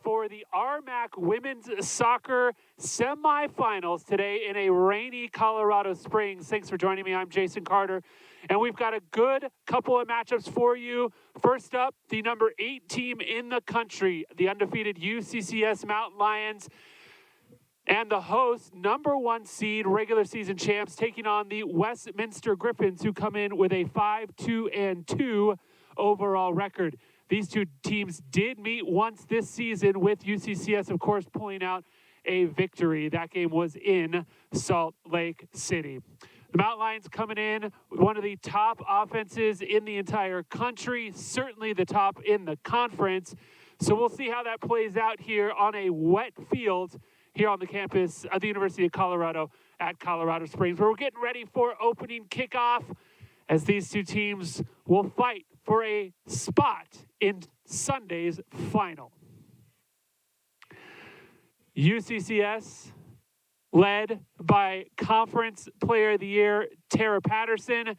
for the RMAC women's soccer semifinals today in a rainy Colorado Springs. Thanks for joining me. I'm Jason Carter, and we've got a good couple of matchups for you. First up, the number 8 team in the country, the undefeated UCCS Mountain Lions, and the host, number 1 seed regular season champs, taking on the Westminster Griffins, who come in with a 5-2-2 overall record. These two teams did meet once this season, with UCCS, of course, pulling out a victory. That game was in Salt Lake City. The Mountain Lions coming in with one of the top offenses in the entire country, certainly the top in the conference. So we'll see how that plays out here on a wet field here on the campus of the University of Colorado at Colorado Springs, where we're getting ready for opening kickoff, as these two teams will fight for a spot in Sunday's final. UCCS, led by Conference Player of the Year, Tara Patterson.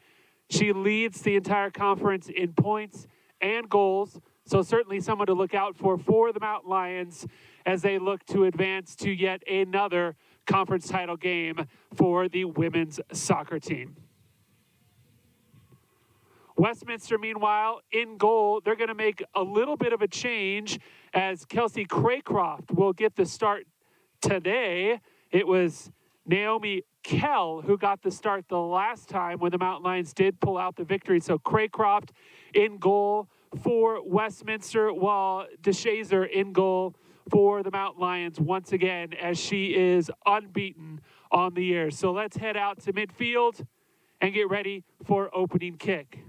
She leads the entire conference in points and goals, so certainly someone to look out for the Mountain Lions as they look to advance to yet another conference title game for the women's soccer team. Westminster, meanwhile, in goal, they're going to make a little bit of a change as Kelsey Craycroft will get the start today. It was Naomi Kell who got the start the last time when the Mountain Lions did pull out the victory. So Craycroft in goal for Westminster, while DeShazer in goal for the Mountain Lions once again, as she is unbeaten on the year. So let's head out to midfield and get ready for opening kick.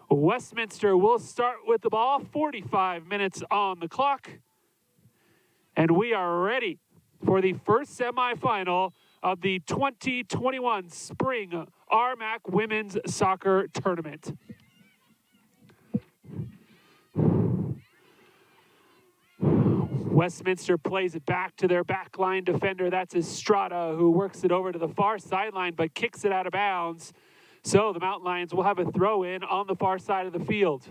Westminster will start with the ball, 45 minutes on the clock. And we are ready for the first semifinal of the 2021 Spring RMAC Women's Soccer Tournament. Westminster plays it back to their backline defender. That's Estrada, who works it over to the far sideline but kicks it out of bounds. So the Mountain Lions will have a throw-in on the far side of the field.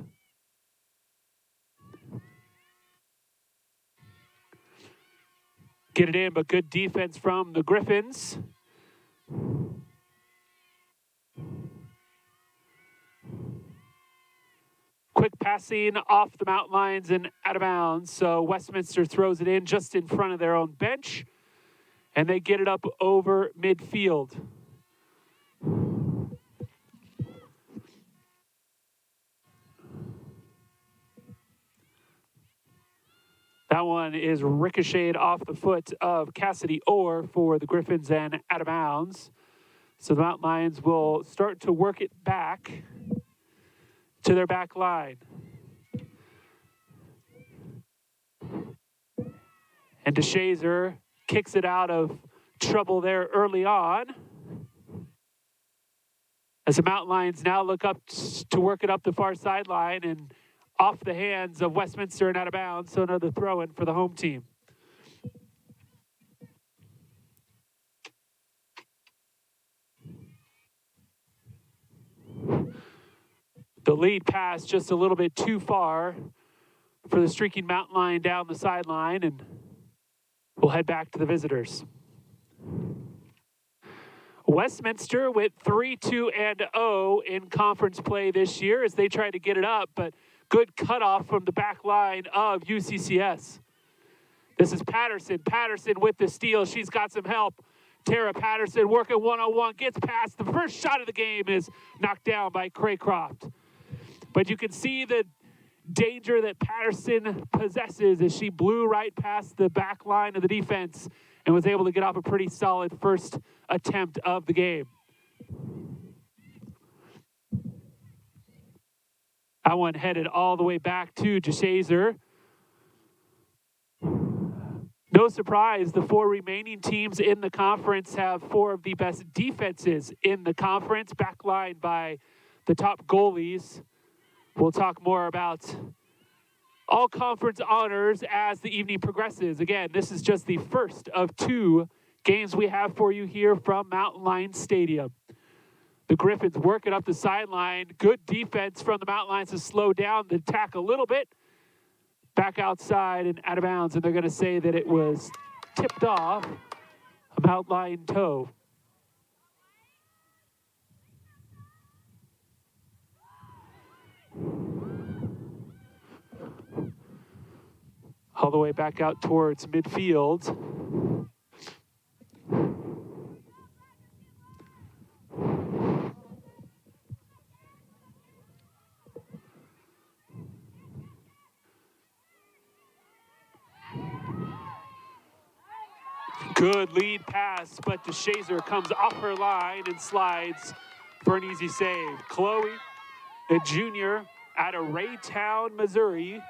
Get it in, but good defense from the Griffins. Quick passing off the Mountain Lions and out of bounds. So Westminster throws it in just in front of their own bench, and they get it up over midfield. That one is ricocheted off the foot of Cassidy Orr for the Griffins and out of bounds. So the Mountain Lions will start to work it back to their back line. And DeShazer kicks it out of trouble there early on, as the Mountain Lions now look up to work it up the far sideline and off the hands of Westminster and out of bounds, so another throw-in for the home team. The lead pass just a little bit too far for the streaking Mountain Lion down the sideline, and we'll head back to the visitors. Westminster with 3-2-0 in conference play this year as they try to get it up, but good cutoff from the back line of UCCS. This is Patterson. Patterson with the steal. She's got some help. Tara Patterson working one-on-one, gets past. The first shot of the game is knocked down by Craycroft. But you can see the danger that Patterson possesses as she blew right past the back line of the defense and was able to get off a pretty solid first attempt of the game. That one headed all the way back to DeShazer. No surprise, the 4 remaining teams in the conference have 4 of the best defenses in the conference, backlined by the top goalies. We'll talk more about all conference honors as the evening progresses. Again, this is just the first of 2 games we have for you here from Mountain Lions Stadium. The Griffins work it up the sideline. Good defense from the Mountain Lions to slow down the attack a little bit. back outside and out of bounds, and they're going to say that it was tipped off about line toe. All the way back out towards midfield. Good lead pass, but DeShazer comes off her line and slides for an easy save. Chloe, a junior out of Raytown, Missouri,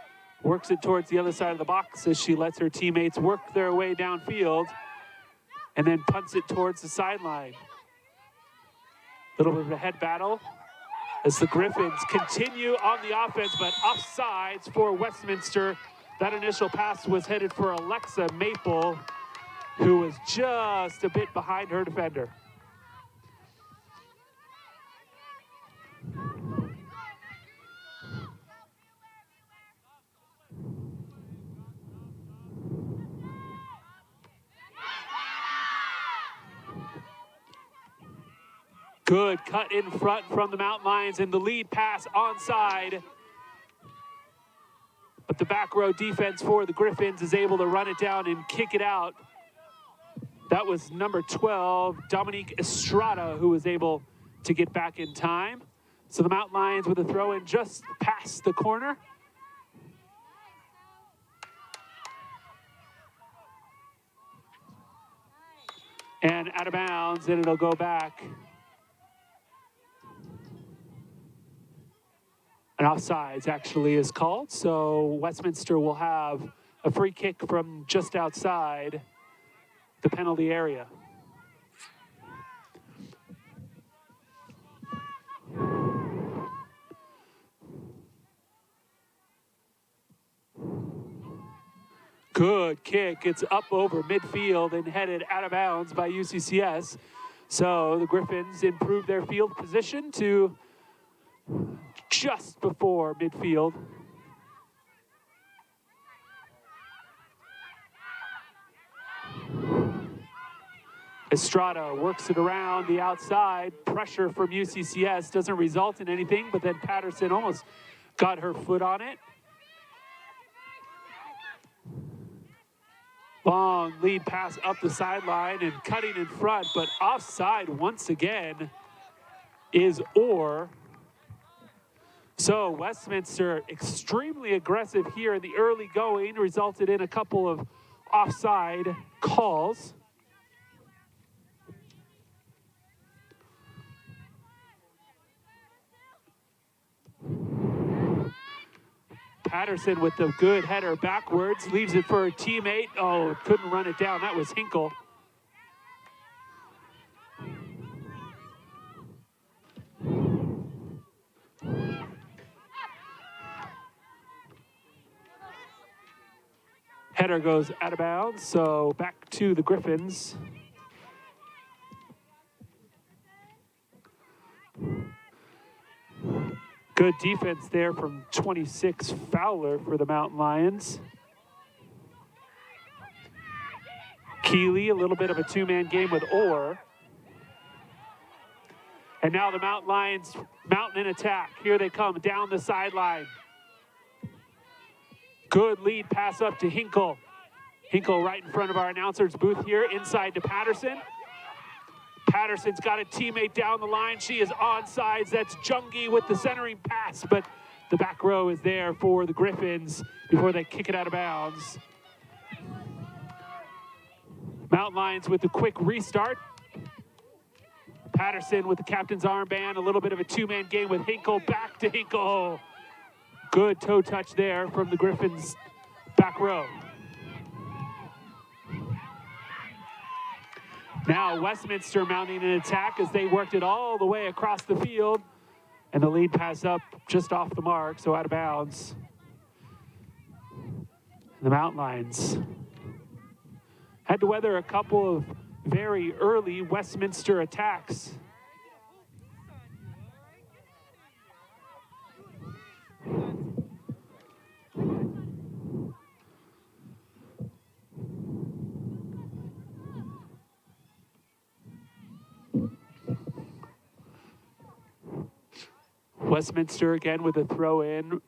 works it towards the other side of the box as she lets her teammates work their way downfield and then punts it towards the sideline. A little bit of a head battle as the Griffins continue on the offense, but offsides for Westminster. That initial pass was headed for Alexa Maple, who was just a bit behind her defender. Good cut in front from the Mountain Lions, and the lead pass onside. But the back row defense for the Griffins is able to run it down and kick it out. That was number 12, Dominique Estrada, who was able to get back in time. So the Mountain Lions with a throw in just past the corner. And out of bounds, and it'll go back. And offsides actually is called, so Westminster will have a free kick from just outside the penalty area. Good kick. It's up over midfield and headed out of bounds by UCCS. So the Griffins improve their field position to just before midfield. Estrada works it around the outside. Pressure from UCCS doesn't result in anything, but then Patterson almost got her foot on it. Long lead pass up the sideline and cutting in front, but offside once again is Orr. So Westminster extremely aggressive here in the early going, resulted in a couple of offside calls. Patterson with the good header backwards, leaves it for a teammate. Oh, couldn't run it down. That was Hinkle. Header goes out of bounds, so back to the Griffins. Good defense there from 26 Fowler for the Mountain Lions. Keeley, a little bit of a two-man game with Orr. And now the Mountain Lions mounting in attack. Here they come down the sideline. Good lead pass up to Hinkle. Hinkle right in front of our announcer's booth here, inside to Patterson. Patterson's got a teammate down the line. She is onside. That's Jungi with the centering pass, but the back row is there for the Griffins before they kick it out of bounds. Mountain Lions with a quick restart. Patterson with the captain's armband, a little bit of a two-man game with Hinkle. Back to Hinkle. Good toe touch there from the Griffins back row. Now Westminster mounting an attack as they worked it all the way across the field. And the lead pass up just off the mark, so out of bounds. The Mountain Lions had to weather a couple of very early Westminster attacks. Westminster again with a throw in.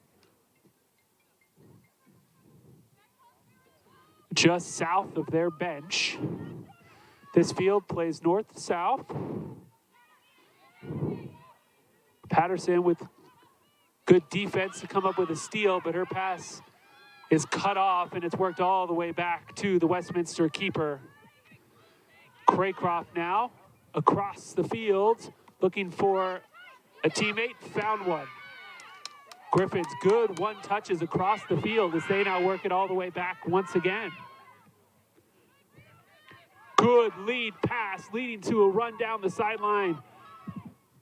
Just south of their bench. This field plays north-south. Patterson with good defense to come up with a steal, but her pass is cut off, and it's worked all the way back to the Westminster keeper. Craycroft now across the field, looking for a teammate, found one. Griffin's good one touches across the field as they now work it all the way back once again. Good lead pass leading to a run down the sideline.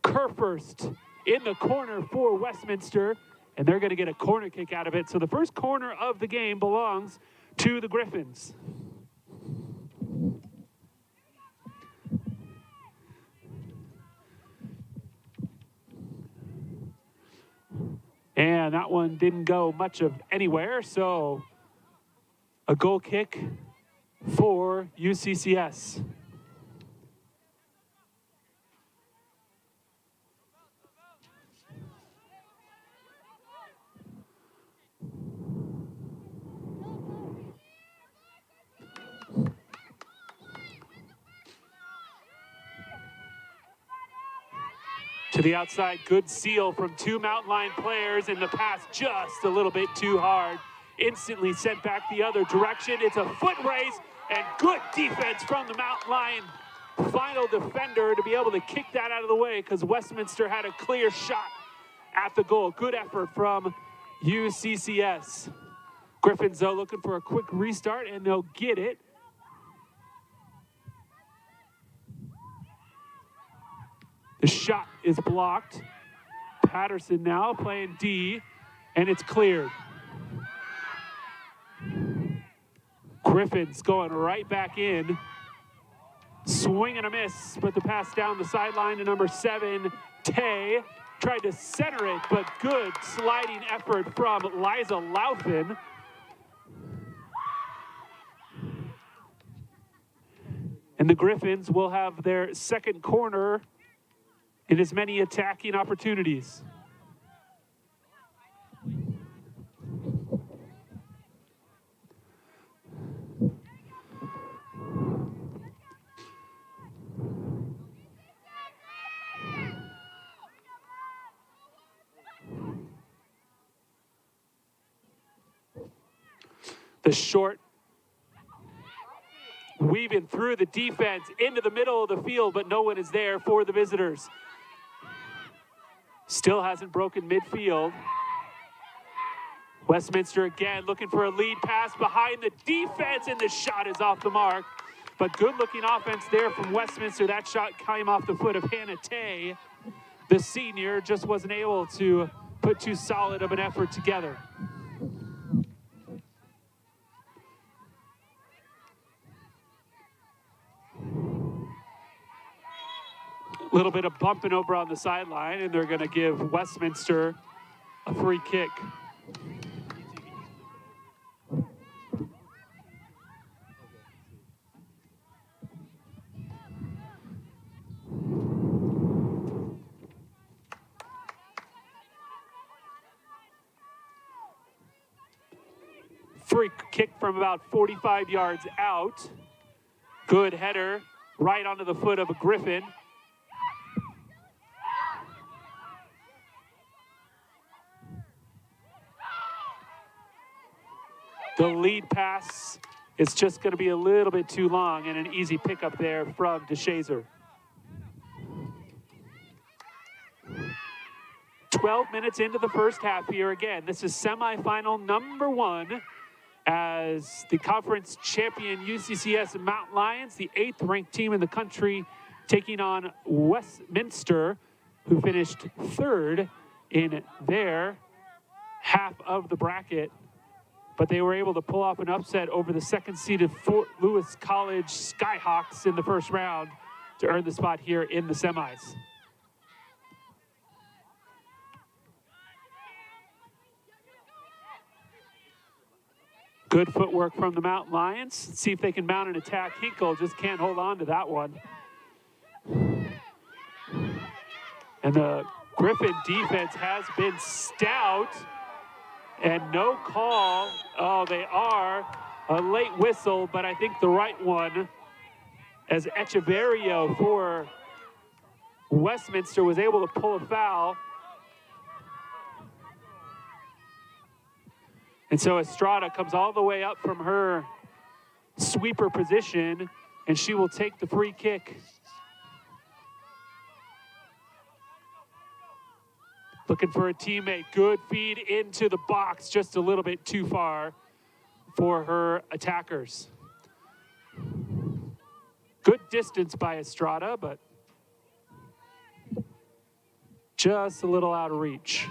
Kerfurst in the corner for Westminster, and they're going to get a corner kick out of it. So the first corner of the game belongs to the Griffins. And that one didn't go much of anywhere, so a goal kick for UCCS. To the outside, good seal from two Mountain Lion players, and the pass just a little bit too hard. Instantly sent back the other direction. It's a foot race, and good defense from the Mountain Lion final defender to be able to kick that out of the way because Westminster had a clear shot at the goal. Good effort from UCCS. Griffins, though, looking for a quick restart, and they'll get it. The shot is blocked. Patterson now playing D, and it's cleared. Griffins going right back in. Swing and a miss, but the pass down the sideline to number 7, Tay. Tried to center it, but good sliding effort from Liza Lauthen. And the Griffins will have their second corner in as many attacking opportunities. The short weaving through the defense into the middle of the field, but no one is there for the visitors. Still hasn't broken midfield. Westminster again looking for a lead pass behind the defense, and the shot is off the mark. But good looking offense there from Westminster. That shot came off the foot of Hannah Tay. The senior just wasn't able to put too solid of an effort together. A little bit of bumping over on the sideline, and they're going to give Westminster a free kick. Free kick from about 45 yards out. Good header right onto the foot of a Griffin. The lead pass is just going to be a little bit too long, and an easy pickup there from DeShazer. 12 minutes into the first half here again. This is semifinal number 1 as the conference champion UCCS Mountain Lions, the 8th ranked team in the country, taking on Westminster, who finished 3rd in their half of the bracket. But they were able to pull off an upset over the second-seeded Fort Lewis College Skyhawks in the first round to earn the spot here in the semis. Good footwork from the Mountain Lions. Let's see if they can mount an attack. Hinkle just can't hold on to that one. And the Griffin defense has been stout, and no call. Oh, they are. A late whistle, but I think the right one, as Echeverrio for Westminster was able to pull a foul. And so Estrada comes all the way up from her sweeper position, and she will take the free kick. Looking for a teammate. Good feed into the box, just a little bit too far for her attackers. Good distance by Estrada, but just a little out of reach.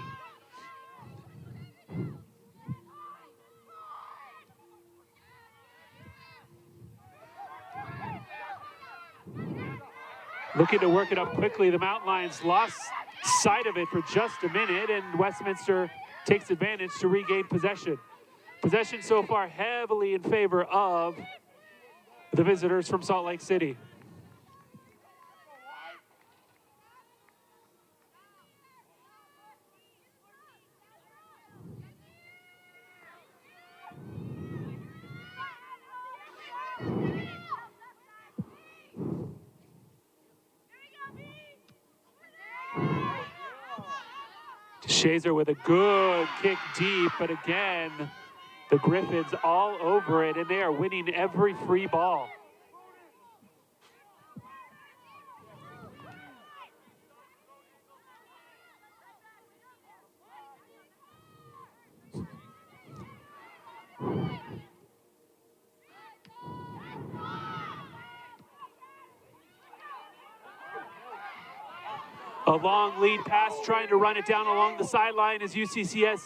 Looking to work it up quickly. The Mountain Lions lost sight of it for just a minute, and Westminster takes advantage to regain possession. Possession so far heavily in favor of the visitors from Salt Lake City. Shazer with a good kick deep, but again, the Griffins all over it, and they are winning every free ball. A long lead pass, trying to run it down along the sideline is UCCS,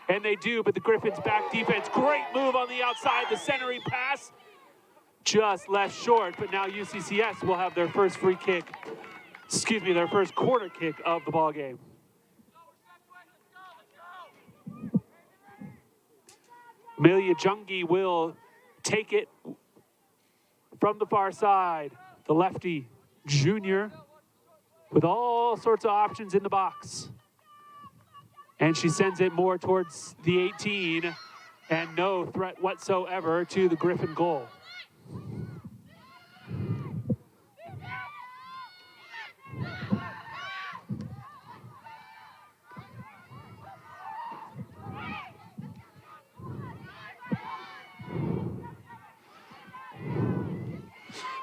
and they do, but the Griffins back defense, great move on the outside, the centering pass, just left short, but now UCCS will have their first free kick, their first corner kick of the ball game. Amelia Jungi will take it from the far side, the lefty junior, with all sorts of options in the box. And she sends it more towards the 18, and no threat whatsoever to the Griffin goal.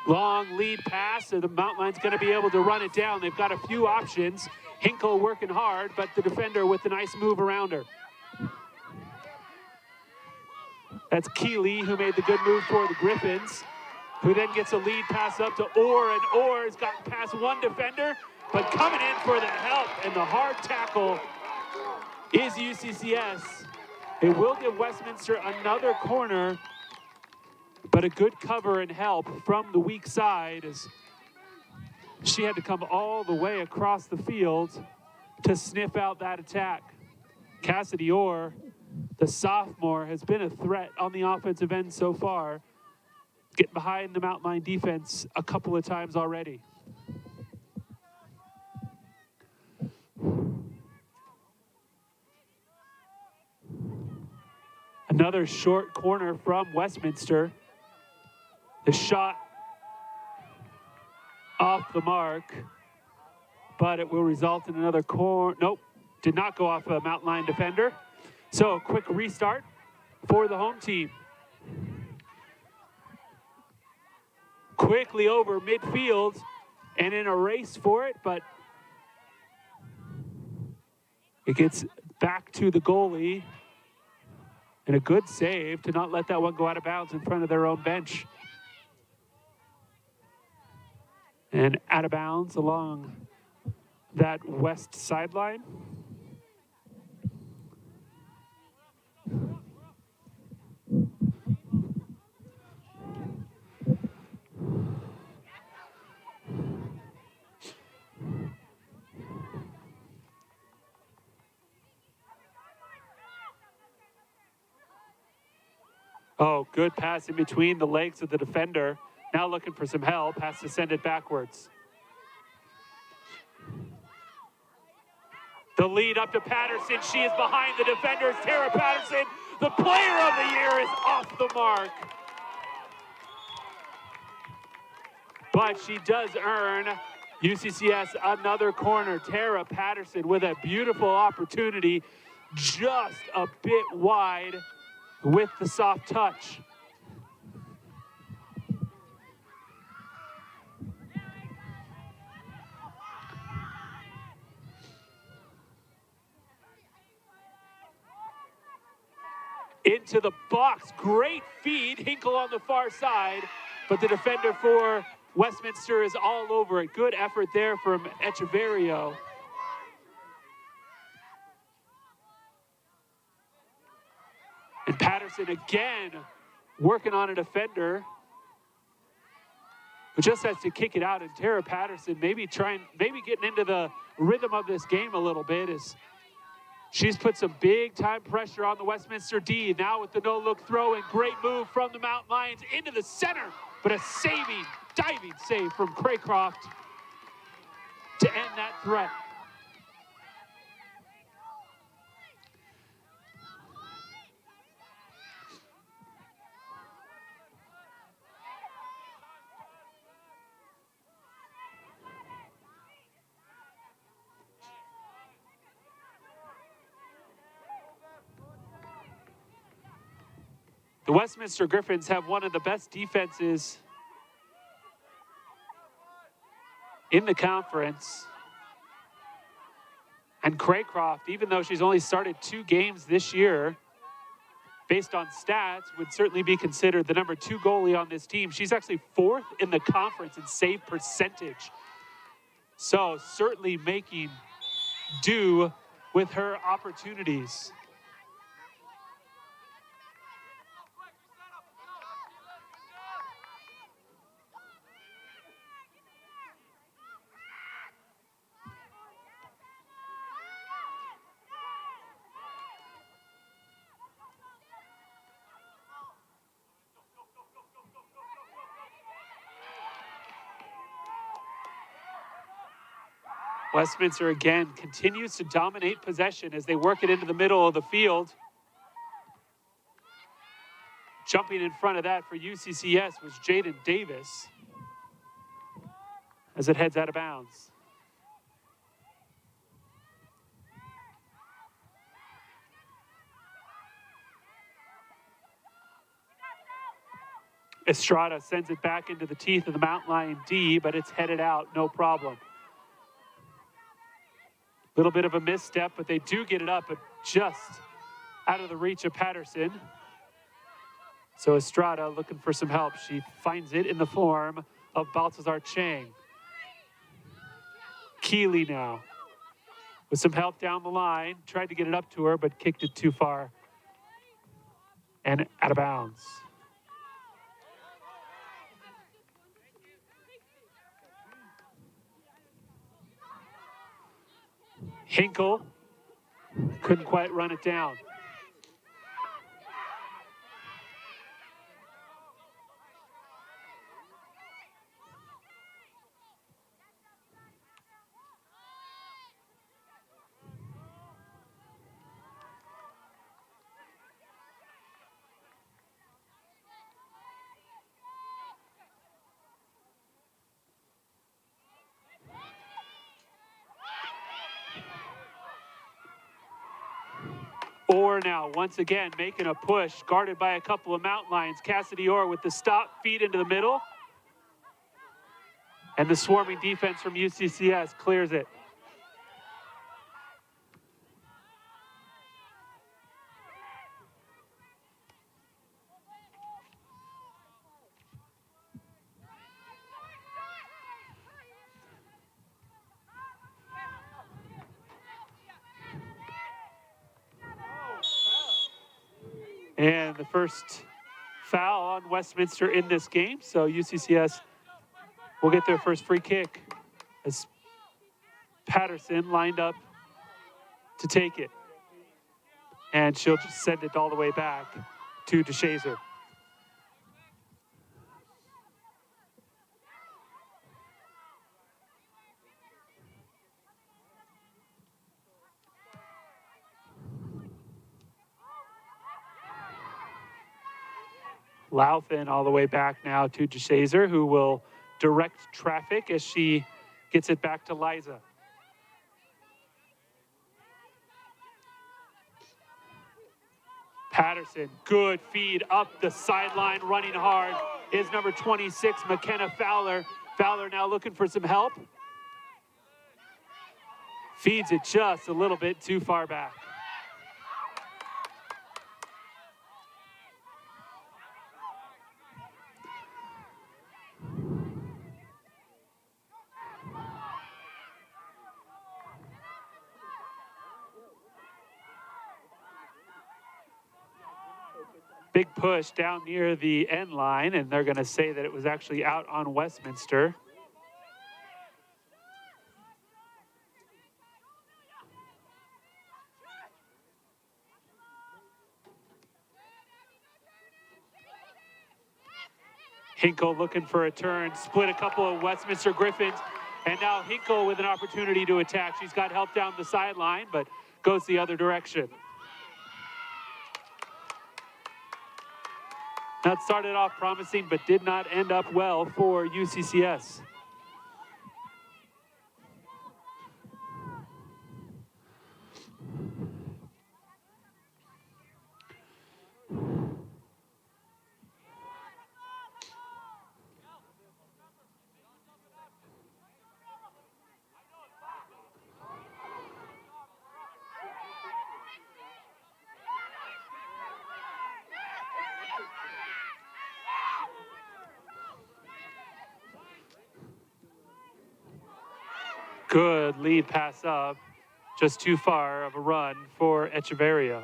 Long lead pass, so the Mountain Lions going to be able to run it down. They've got a few options. Hinkle working hard, but the defender with a nice move around her. That's Keeley, who made the good move for the Griffins, who then gets a lead pass up to Orr, and Orr has gotten past one defender, but coming in for the help and the hard tackle is UCCS. It will give Westminster another corner, but a good cover and help from the weak side as she had to come all the way across the field to sniff out that attack. Cassidy Orr, the sophomore, has been a threat on the offensive end so far, getting behind the Mountain Lion defense a couple of times already. Another short corner from Westminster. The shot off the mark, but it will result in another corner. Nope, did not go off a Mountain Lion defender. So a quick restart for the home team. Quickly over midfield and in a race for it, but it gets back to the goalie, and a good save to not let that one go out of bounds in front of their own bench. And out of bounds along that west sideline. Oh, good pass in between the legs of the defender. Now looking for some help, has to send it backwards. The lead up to Patterson. She is behind the defenders. Tara Patterson, the player of the year, is off the mark. But she does earn UCCS another corner. Tara Patterson with a beautiful opportunity, just a bit wide with the soft touch. Into the box, great feed, Hinkle on the far side, but the defender for Westminster is all over it. Good effort there from Echeverrio. And Patterson again working on a defender who just has to kick it out. And Tara Patterson maybe getting into the rhythm of this game a little bit as she's put some big time pressure on the Westminster D. Now with the no-look throw and great move from the Mountain Lions into the center, but a diving save from Craycroft to end that threat. The Westminster Griffins have one of the best defenses in the conference. And Craycroft, even though she's only started 2 games this year, based on stats, would certainly be considered the number 2 goalie on this team. She's actually 4th in the conference in save percentage. So certainly making do with her opportunities. Westminster again continues to dominate possession as they work it into the middle of the field. Jumping in front of that for UCCS was Jaden Davis as it heads out of bounds. Estrada sends it back into the teeth of the Mountain Lion D, but it's headed out, no problem. Little bit of a misstep, but they do get it up, but just out of the reach of Patterson. So Estrada looking for some help. She finds it in the form of Baltazar Chang. Keeley now with some help down the line. Tried to get it up to her, but kicked it too far and out of bounds. Hinkle couldn't quite run it down. Orr now, once again, making a push, guarded by a couple of Mountain Lions. Cassidy Orr with the stop, feed into the middle. And the swarming defense from UCCS clears it. And the first foul on Westminster in this game. So UCCS will get their first free kick as Patterson lined up to take it. And she'll just send it all the way back to DeShazer. Lauthen all the way back now to DeShazer, who will direct traffic as she gets it back to Liza. Patterson, good feed up the sideline, running hard is number 26, McKenna Fowler. Fowler now looking for some help. Feeds it just a little bit too far back. Big push down near the end line, and they're going to say that it was actually out on Westminster. Hinkle looking for a turn, split a couple of Westminster Griffins, and now Hinkle with an opportunity to attack. She's got help down the sideline, but goes the other direction. That started off promising, but did not end up well for UCCS. Good lead pass up, just too far of a run for Echeverria.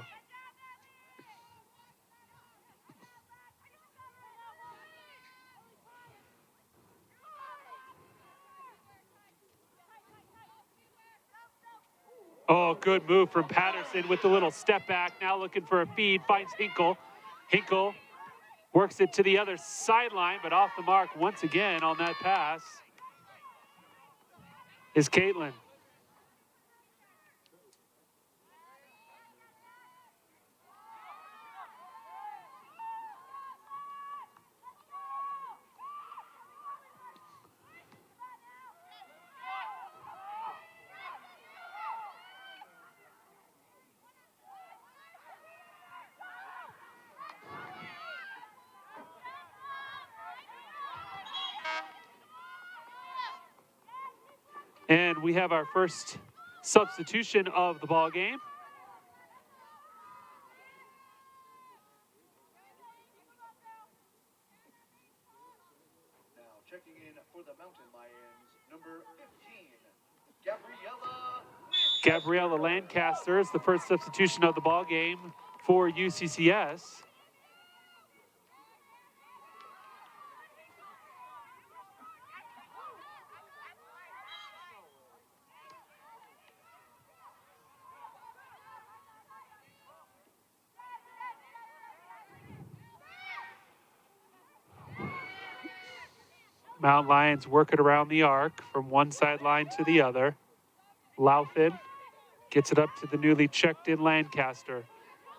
Oh, good move from Patterson with the little step back. Now looking for a feed, finds Hinkle. Hinkle works it to the other sideline, but off the mark once again on that pass is Caitlin. And we have our first substitution of the ball game. Now checking in for the Mountain Lions, number 15, Gabriella Lancaster is the first substitution of the ball game for UCCS. Mount Lions work it around the arc from one sideline to the other. Lauthen gets it up to the newly checked in Lancaster.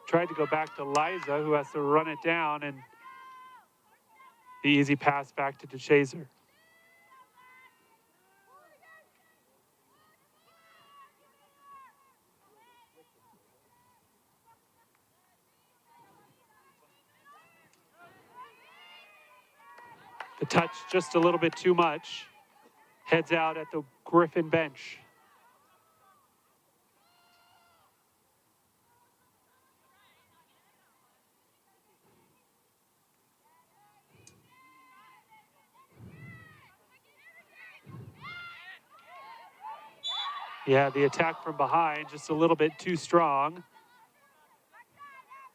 Tried to go back to Liza, who has to run it down, and the easy pass back to DeShazer. The touch just a little bit too much. Heads out at the Griffin bench. Yeah, the attack from behind just a little bit too strong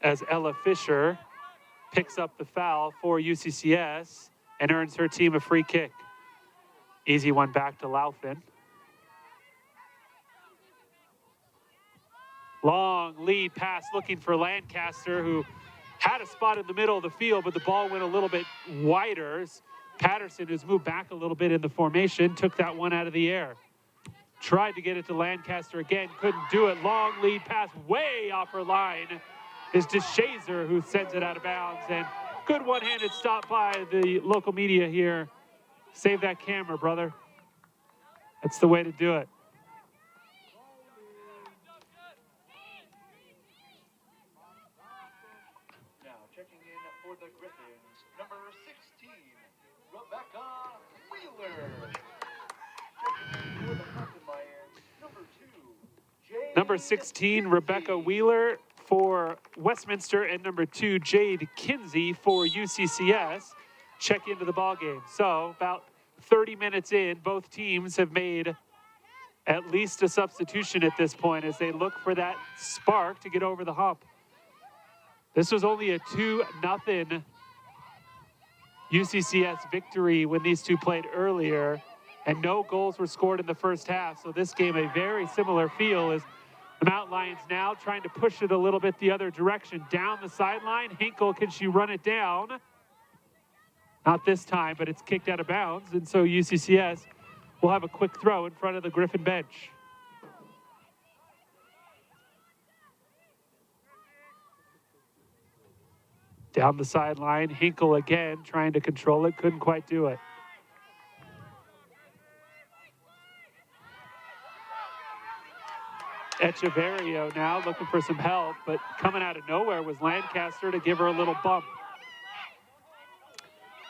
as Ella Fisher picks up the foul for UCCS and earns her team a free kick. Easy one back to Lauthen. Long lead pass looking for Lancaster, who had a spot in the middle of the field, but the ball went a little bit wider. Patterson, who's moved back a little bit in the formation, took that one out of the air. Tried to get it to Lancaster again, couldn't do it. Long lead pass way off her line is DeShazer, who sends it out of bounds, and Good one-handed stop by the local media here. Save that camera, brother. That's the way to do it. Now checking in for the Griffins, number 16, Rebecca Wheeler. Checking in for the Mountain Lions, number 2, Jade. Number 16, Rebecca Wheeler for Westminster, and number 2, Jade Kinsey for UCCS. Check into the ball game. So about 30 minutes in, both teams have made at least a substitution at this point as they look for that spark to get over the hump. This was only a 2-0 UCCS victory when these two played earlier, and no goals were scored in the first half. So this game, a very similar feel as the Mountain Lions now trying to push it a little bit the other direction. Down the sideline, Hinkle, can she run it down? Not this time, but it's kicked out of bounds, and so UCCS will have a quick throw in front of the Griffin bench. Down the sideline, Hinkle again trying to control it, couldn't quite do it. Echeverrio now looking for some help, but coming out of nowhere was Lancaster to give her a little bump.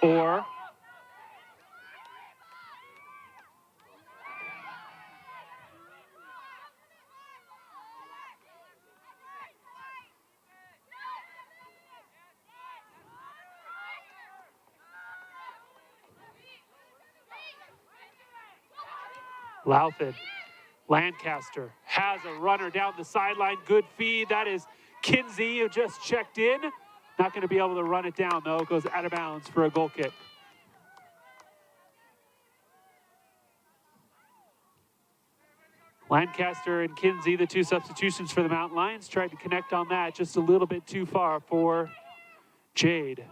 Or Louthen. Lancaster has a runner down the sideline. Good feed. That is Kinsey, who just checked in. Not going to be able to run it down, though. It goes out of bounds for a goal kick. Lancaster and Kinsey, the two substitutions for the Mountain Lions, tried to connect on that just a little bit too far for Jade.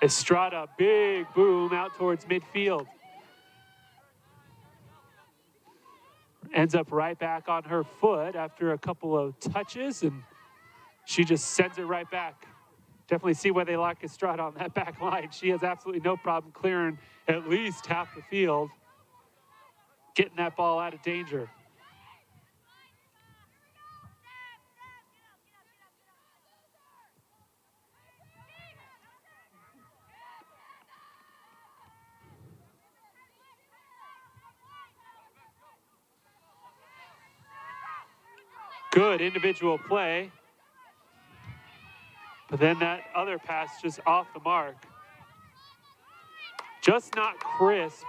Estrada, big boom out towards midfield. Ends up right back on her foot after a couple of touches, and she just sends it right back. Definitely see why they like Estrada on that back line. She has absolutely no problem clearing at least half the field, getting that ball out of danger. Good individual play. But then that other pass just off the mark. Just not crisp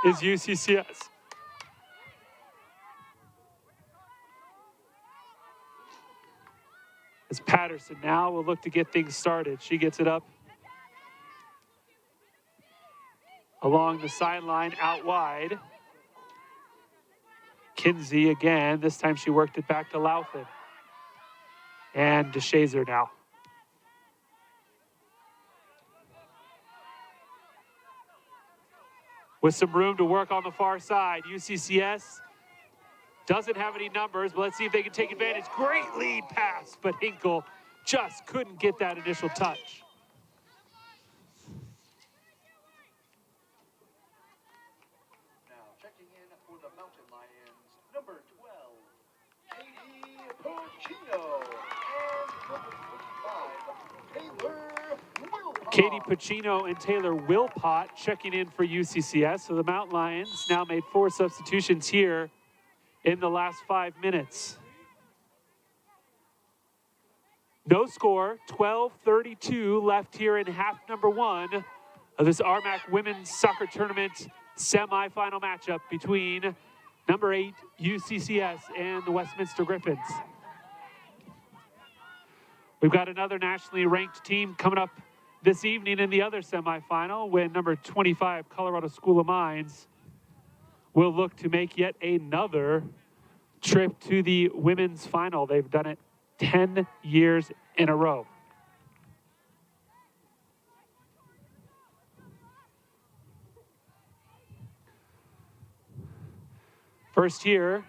is UCCS. As Patterson now will look to get things started. She gets it up along the sideline out wide. Kinsey again. This time she worked it back to Louthen. And DeShazer now. With some room to work on the far side. UCCS doesn't have any numbers, but let's see if they can take advantage. Great lead pass, but Hinkle just couldn't get that initial touch. Now checking in for the Mountain Lions, number 12, Katie Pacino, and number 25, Taylor Wilpot. Katie Pacino and Taylor Wilpot checking in for UCCS. So the Mountain Lions now made 4 substitutions here in the last 5 minutes. No score, 12:32 left here in half number 1 of this RMAC Women's Soccer Tournament semifinal matchup between number 8 UCCS and the Westminster Griffins. We've got another nationally ranked team coming up this evening in the other semifinal when number 25 Colorado School of Mines will look to make yet another trip to the women's final. They've done it 10 years in a row. First here,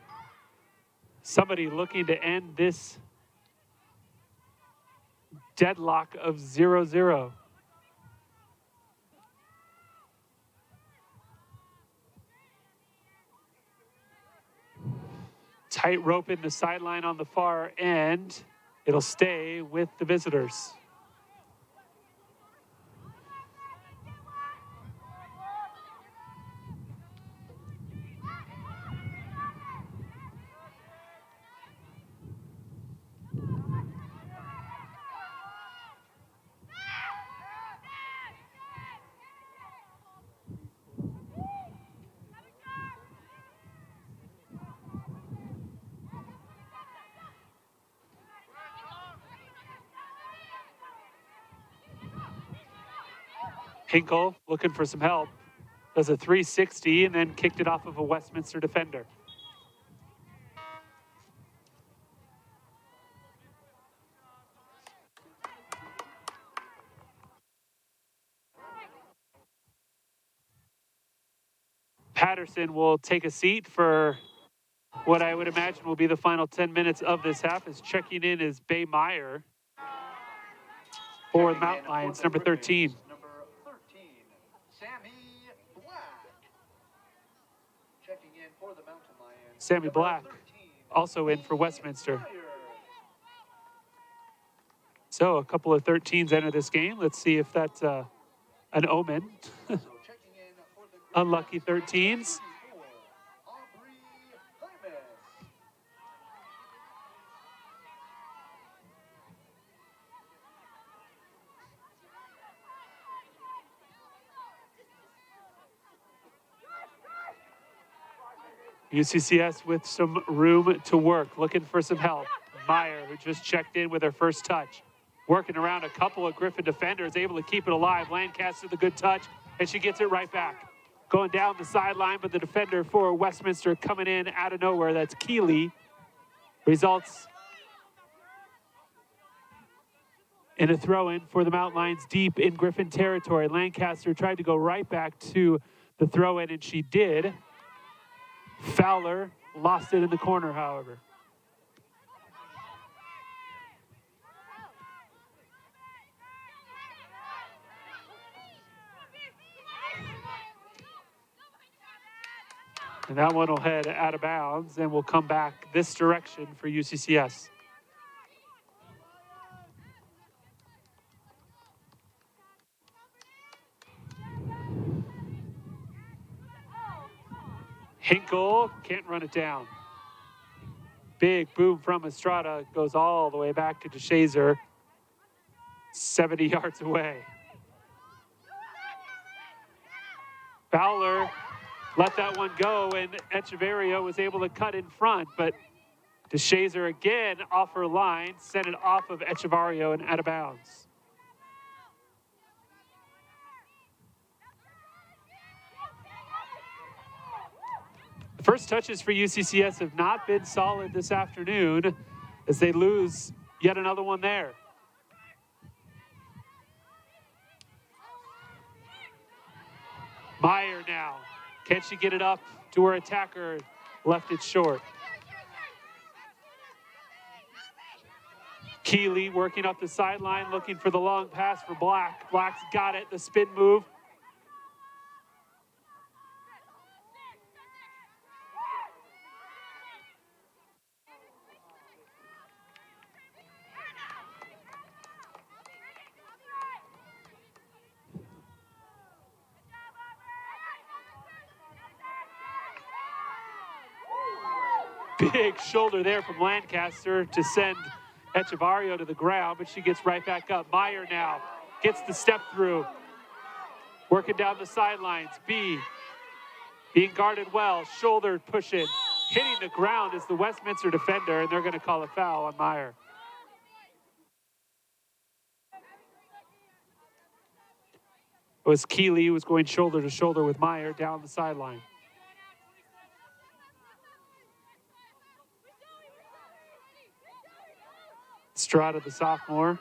Somebody looking to end this deadlock of 0-0. Tight rope in the sideline on the far end. It'll stay with the visitors. Hinkle looking for some help. Does a 360 and then kicked it off of a Westminster defender. Patterson will take a seat for what I would imagine will be the final 10 minutes of this half. Is checking in is Bay Meyer for the Mountain Lions, number 13. Number 13, Sammy Black. Checking in for the Mountain Lions. Sammy Black, 13, also in for Westminster. Meyer. So a couple of 13s enter this game. Let's see if that's an omen. So checking in for the Unlucky 13s. Aubrey Jimenez. UCCS with some room to work, looking for some help. Meyer, who just checked in with her first touch. Working around a couple of Griffin defenders, able to keep it alive. Lancaster, the good touch, and she gets it right back. Going down the sideline, but the defender for Westminster coming in out of nowhere. That's Keeley. Results in a throw-in for the Mountain Lions deep in Griffin territory. Lancaster tried to go right back to the throw-in, and she did. Fowler lost it in the corner, however. And that one will head out of bounds and will come back this direction for UCCS. Hinkle can't run it down. Big boom from Estrada goes all the way back to DeShazer, 70 yards away. Fowler let that one go, and Echeverria was able to cut in front, but DeShazer again off her line, sent it off of Echeverria and out of bounds. The first touches for UCCS have not been solid this afternoon as they lose yet another one there. Meyer now. Can she get it up to her attacker? Left it short. Keeley working up the sideline, looking for the long pass for Black. Black's got it, the spin move. Big shoulder there from Lancaster to send Echeverria to the ground, but she gets right back up. Meyer now gets the step through. Working down the sidelines. B being guarded well, shoulder pushing. Hitting the ground is the Westminster defender, and they're going to call a foul on Meyer. It was Keeley who was going shoulder to shoulder with Meyer down the sideline. Estrada, the sophomore,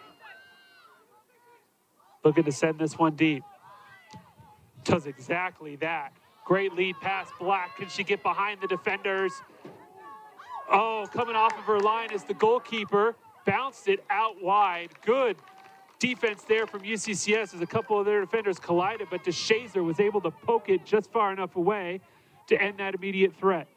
looking to send this one deep. Does exactly that. Great lead pass, Black. Can she get behind the defenders? Oh, coming off of her line is the goalkeeper. Bounced it out wide. Good defense there from UCCS as a couple of their defenders collided, but DeShazer was able to poke it just far enough away to end that immediate threat.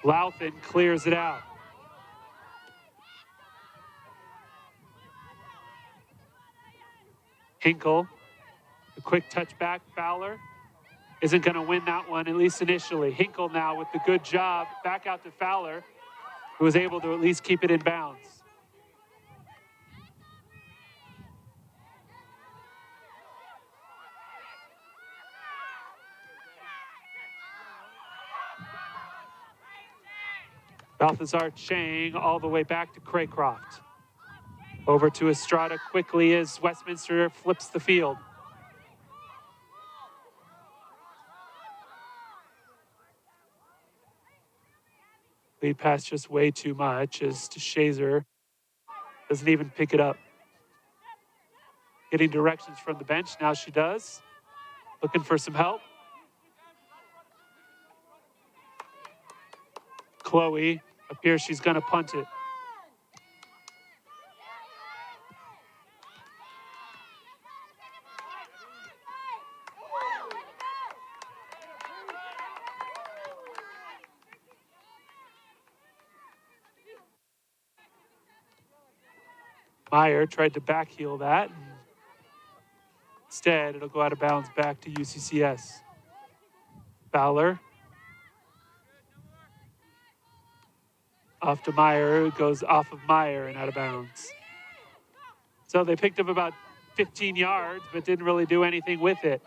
Louthan clears it out. Hinkle, a quick touch back. Fowler isn't going to win that one, at least initially. Hinkle now with the good job. Back out to Fowler, who was able to at least keep it in bounds. Balthazar Chang all the way back to Craycroft. Over to Estrada quickly as Westminster flips the field. Lead pass just way too much as DeShazer doesn't even pick it up. Getting directions from the bench, now she does. Looking for some help. Chloe appears she's gonna punt it. Meyer tried to backheel that. Instead, it'll go out of bounds back to UCCS. Fowler. Off to Meyer, it goes off of Meyer and out of bounds. So they picked up about 15 yards, but didn't really do anything with it.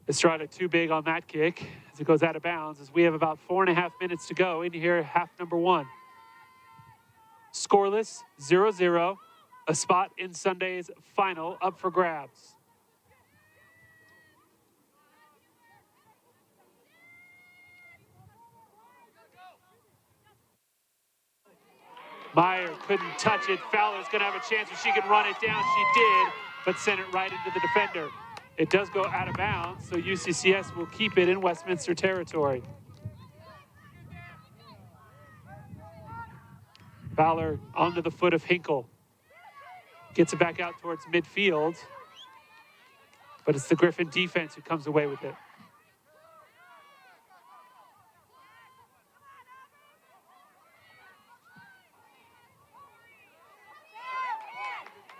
Estrada too big on that kick as it goes out of bounds as we have about 4.5 minutes to go in here, half number one. Scoreless, 0-0. A spot in Sunday's final up for grabs. Meyer couldn't touch it. Fowler's going to have a chance if she can run it down. She did, but sent it right into the defender. It does go out of bounds, so UCCS will keep it in Westminster territory. Fowler onto the foot of Hinkle. Gets it back out towards midfield, but it's the Griffin defense who comes away with it.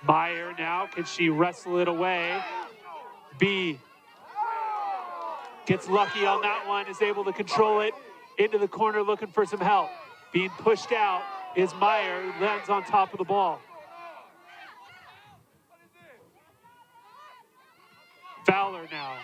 Meyer now, can she wrestle it away? B gets lucky on that one, is able to control it into the corner looking for some help. Being pushed out is Meyer, who lands on top of the ball. Fowler now.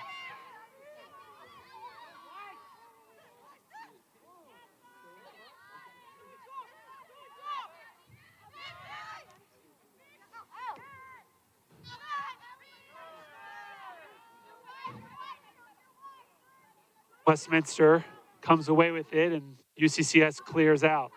Westminster comes away with it and UCCS clears out.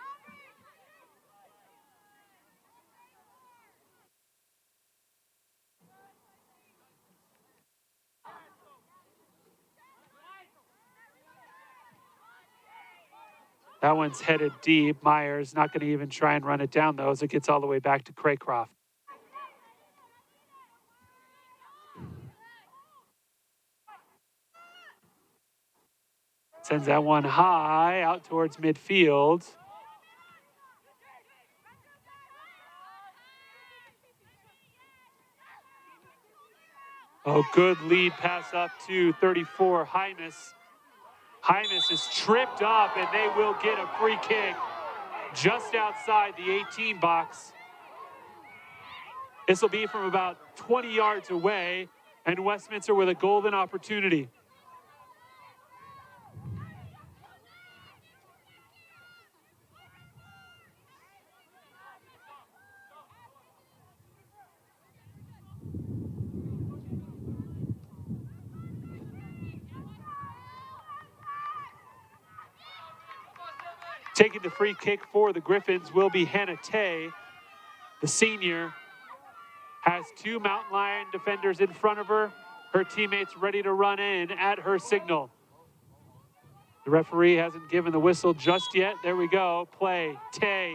That one's headed deep. Meyer's not going to even try and run it down, though, as it gets all the way back to Craycroft. Sends that one high out towards midfield. Oh, good lead pass up to 34, Hymas. Hymas is tripped up, and they will get a free kick just outside the 18 box. This will be from about 20 yards away, and Westminster with a golden opportunity. Taking the free kick for the Griffins will be Hannah Tay. The senior has two Mountain Lion defenders in front of her. Her teammates ready to run in at her signal. The referee hasn't given the whistle just yet. There we go. Play. Tay.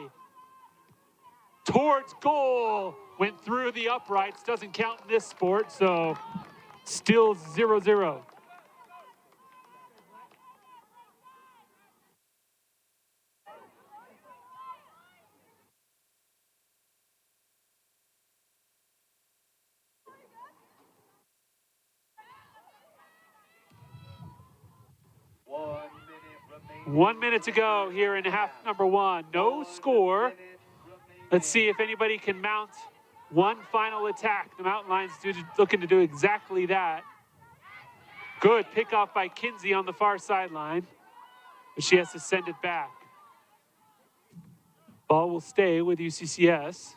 Towards goal. Went through the uprights. Doesn't count in this sport, so still 0-0. One minute to go here in half number one. No score. Let's see if anybody can mount one final attack. The Mountain Lions looking to do exactly that. Good pickoff by Kinsey on the far sideline, but she has to send it back. Ball will stay with UCCS.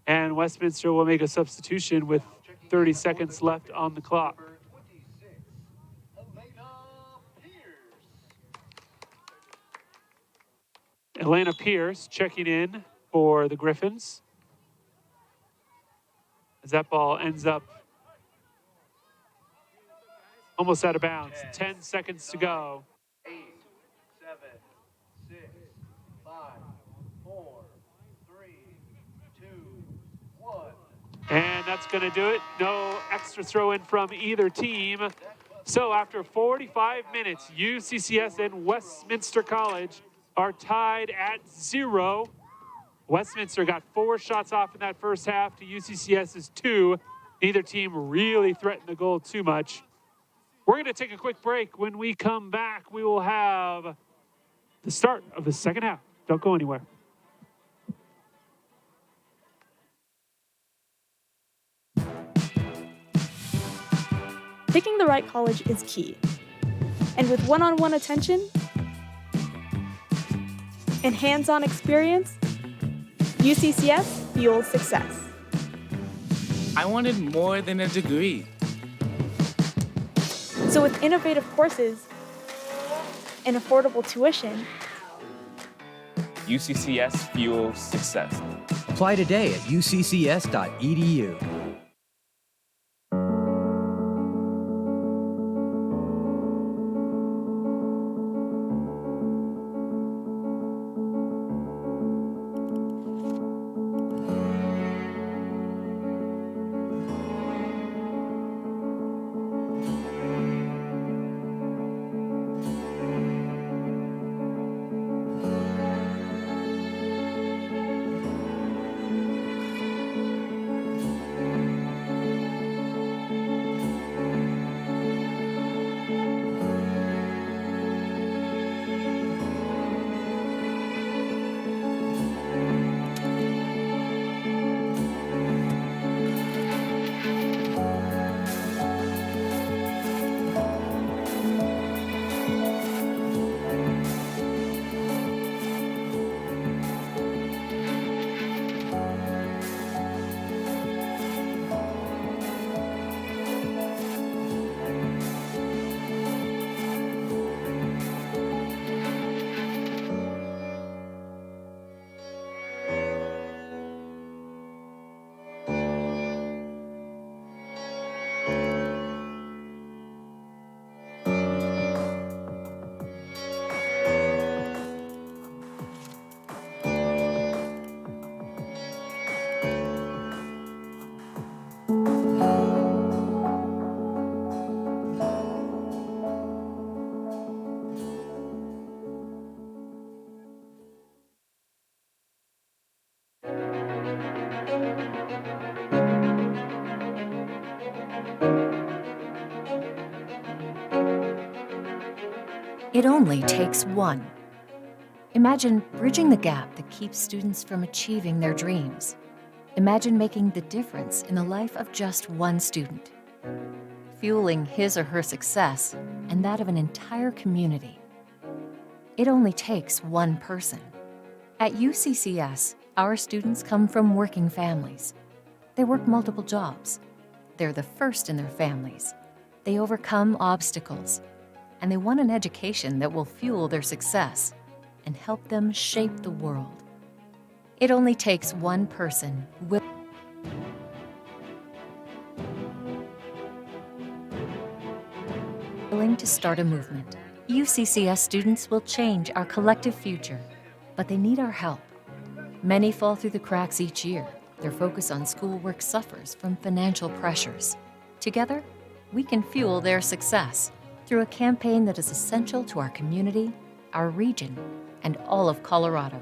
And Westminster will make a substitution with 30 seconds left on the clock. Elena Pierce checking in for the Griffins. As that ball ends up almost out of bounds. 10 seconds to go. 8, 7, 6, 5, 4, 3, 2, 1. And that's going to do it. No extra throw in from either team. So after 45 minutes, UCCS and Westminster College are tied at 0. Westminster got 4 shots off in that first half to UCCS's 2. Neither team really threatened the goal too much. We're going to take a quick break. When we come back, we will have the start of the second half. Don't go anywhere. Picking the right college is key. And with one-on-one attention and hands-on experience, UCCS fuels success. I wanted more than a degree. So with innovative courses and affordable tuition, UCCS fuels success. Apply today at uccs.edu. It only takes one. Imagine bridging the gap that keeps students from achieving their dreams. Imagine making the difference in the life of just one student, fueling his or her success and that of an entire community. It only takes one person. At UCCS, our students come from working families. They work multiple jobs. They're the first in their families. They overcome obstacles, and they want an education that will fuel their success and help them shape the world. It only takes one person willing to start a movement. UCCS students will change our collective future, but they need our help. Many fall through the cracks each year. Their focus on schoolwork suffers from financial pressures. Together, we can fuel their success through a campaign that is essential to our community, our region, and all of Colorado.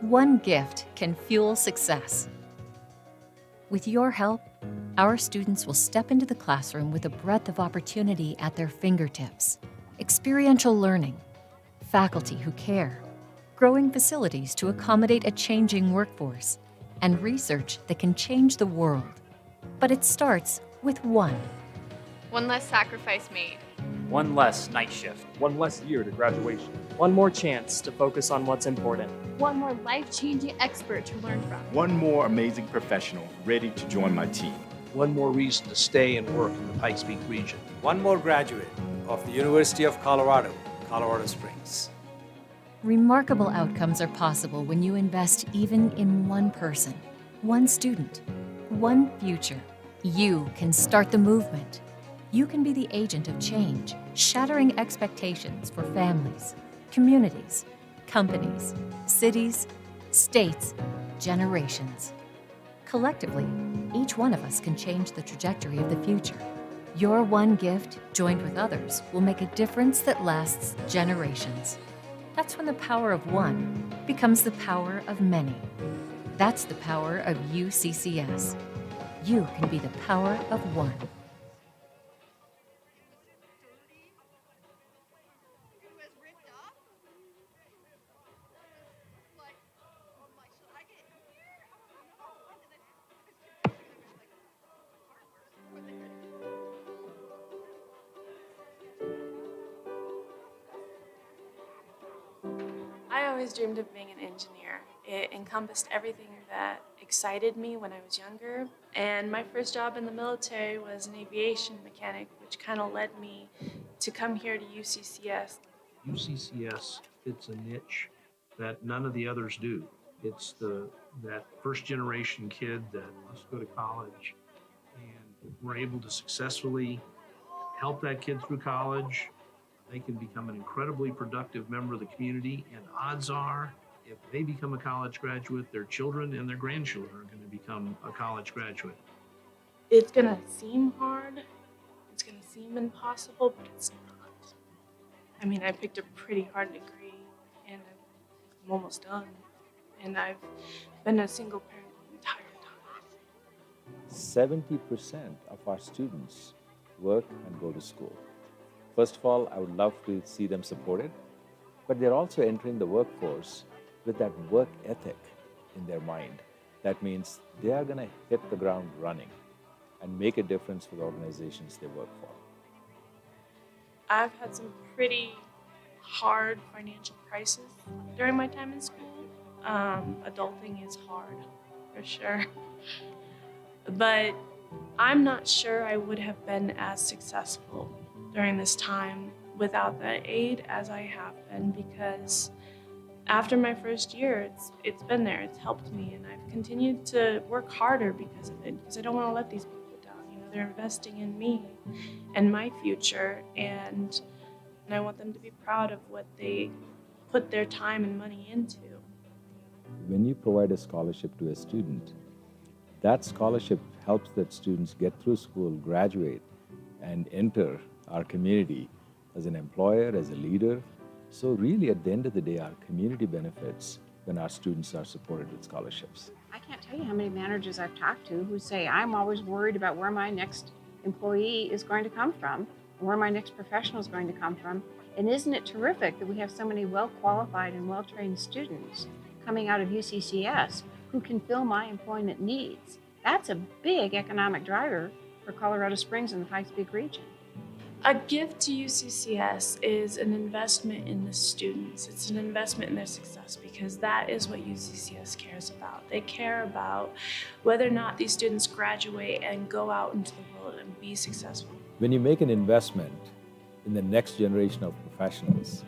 One gift can fuel success. With your help, our students will step into the classroom with a breadth of opportunity at their fingertips. Experiential learning, faculty who care, growing facilities to accommodate a changing workforce, and research that can change the world. But it starts with one. One less sacrifice made. One less night shift. One less year to graduation. One more chance to focus on what's important. One more life-changing expert to learn from. One more amazing professional ready to join my team. One more reason to stay and work in the Pikes Peak region. One more graduate of the University of Colorado, Colorado Springs. Remarkable outcomes are possible when you invest even in one person, one student, one future. You can start the movement. You can be the agent of change, shattering expectations for families, communities, companies, cities, states, generations. Collectively, each one of us can change the trajectory of the future. Your one gift, joined with others, will make a difference that lasts generations. That's when the power of one becomes the power of many. That's the power of UCCS. You can be the power of one. I always dreamed of being an engineer. It encompassed everything that excited me when I was younger. And my first job in the military was an aviation mechanic, which kind of led me to come here to UCCS. UCCS fits a niche that none of the others do. It's that first generation kid that wants to go to college, and we're able to successfully help that kid through college. They can become an incredibly productive member of the community, and odds are, if they become a college graduate, their children and their grandchildren are going to become a college graduate. It's going to seem hard, it's going to seem impossible, but it's not. I mean, I picked a pretty hard degree, and I'm almost done. And I've been a single parent the entire time. 70% of our students work and go to school. First of all, I would love to see them supported, but they're also entering the workforce with that work ethic in their mind. That means they are going to hit the ground running and make a difference for the organizations they work for. I've had some pretty hard financial crises during my time in school. Adulting is hard, for sure. But I'm not sure I would have been as successful during this time without that aid as I have been, because after my first year, it's been there, it's helped me, and I've continued to work harder because of it, because I don't want to let these people down. You know, they're investing in me and my future, and I want them to be proud of what they put their time and money into. When you provide a scholarship to a student, that scholarship helps that students get through school, graduate, and enter our community as an employer, as a leader. So really, at the end of the day, our community benefits when our students are supported with scholarships. I can't tell you how many managers I've talked to who say, I'm always worried about where my next employee is going to come from, and where my next professional is going to come from. And isn't it terrific that we have so many well-qualified and well-trained students coming out of UCCS who can fill my employment needs? That's a big economic driver for Colorado Springs and the Pikes Peak region. A gift to UCCS is an investment in the students. It's an investment in their success because that is what UCCS cares about. They care about whether or not these students graduate and go out into the world and be successful. When you make an investment in the next generation of professionals,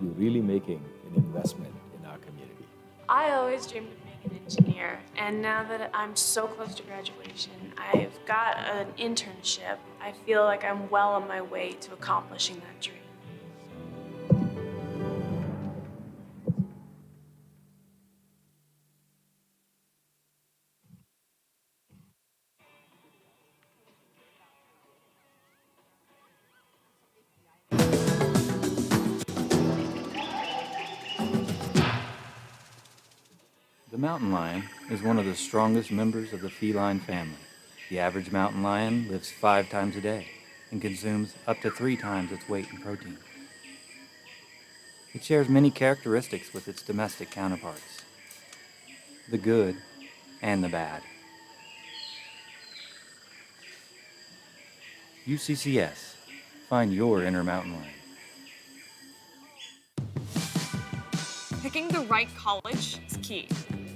you're really making an investment in our community. I always dreamed of being an engineer, and now that I'm so close to graduation, I've got an internship. I feel like I'm well on my way to accomplishing that dream. The mountain lion is one of the strongest members of the feline family. The average mountain lion lives 5 times a day and consumes up to 3 times its weight in protein. It shares many characteristics with its domestic counterparts, the good and the bad. UCCS, find your inner mountain lion. Picking the right college is key.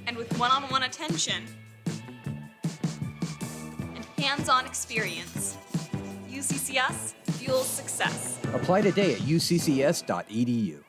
And with one-on-one attention and hands-on experience, UCCS fuels success. Apply today at uccs.edu.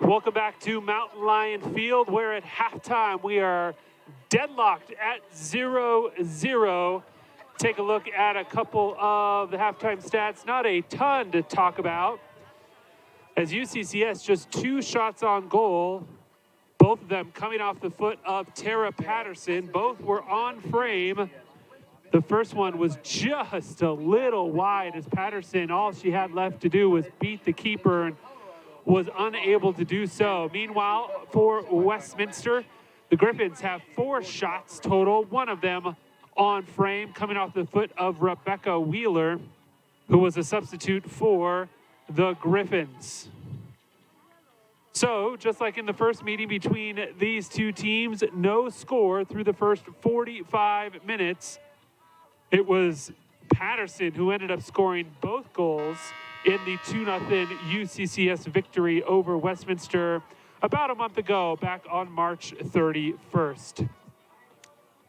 Welcome back to Mountain Lion Field, where at halftime we are deadlocked at 0-0. Take a look at a couple of the halftime stats. Not a ton to talk about, as UCCS just 2 shots on goal, both of them coming off the foot of Tara Patterson. Both were on frame. The first one was just a little wide, as Patterson, all she had left to do was beat the keeper and was unable to do so. Meanwhile, for Westminster, the Griffins have 4 shots total, one of them on frame, coming off the foot of Rebecca Wheeler, who was a substitute for the Griffins. So, just like in the first meeting between these two teams, no score through the first 45 minutes. It was Patterson who ended up scoring both goals in the 2-0 UCCS victory over Westminster about a month ago, back on March 31st.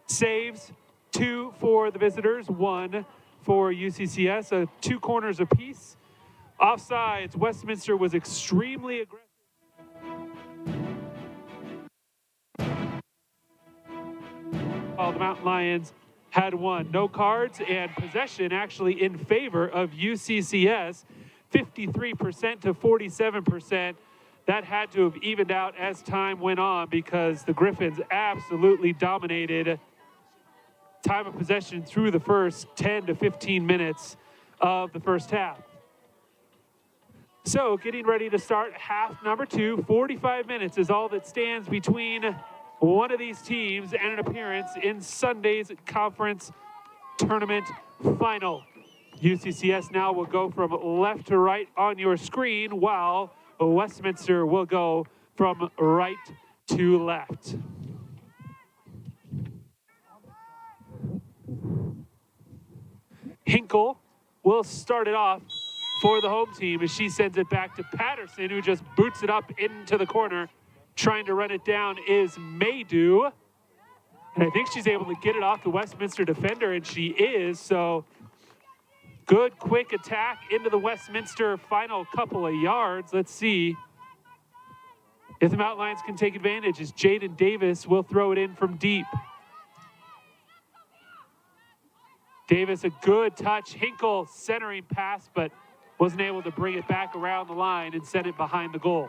Saves, 2 for the visitors, 1 for UCCS, 2 corners apiece. Offsides, Westminster was extremely aggressive. While the Mountain Lions had won. No cards, and possession actually in favor of UCCS, 53% to 47%. That had to have evened out as time went on, because the Griffins absolutely dominated time of possession through the first 10 to 15 minutes of the first half. So getting ready to start half number 2. 45 minutes is all that stands between one of these teams and an appearance in Sunday's conference tournament final. UCCS now will go from left to right on your screen, while Westminster will go from right to left. Hinkle will start it off for the home team as she sends it back to Patterson, who just boots it up into the corner. Trying to run it down is Maydew. And I think she's able to get it off the Westminster defender, and she is. So good quick attack into the Westminster final couple of yards. Let's see if the Mountain Lions can take advantage, as Jaden Davis will throw it in from deep. Davis, a good touch. Hinkle centering pass, but wasn't able to bring it back around the line and send it behind the goal.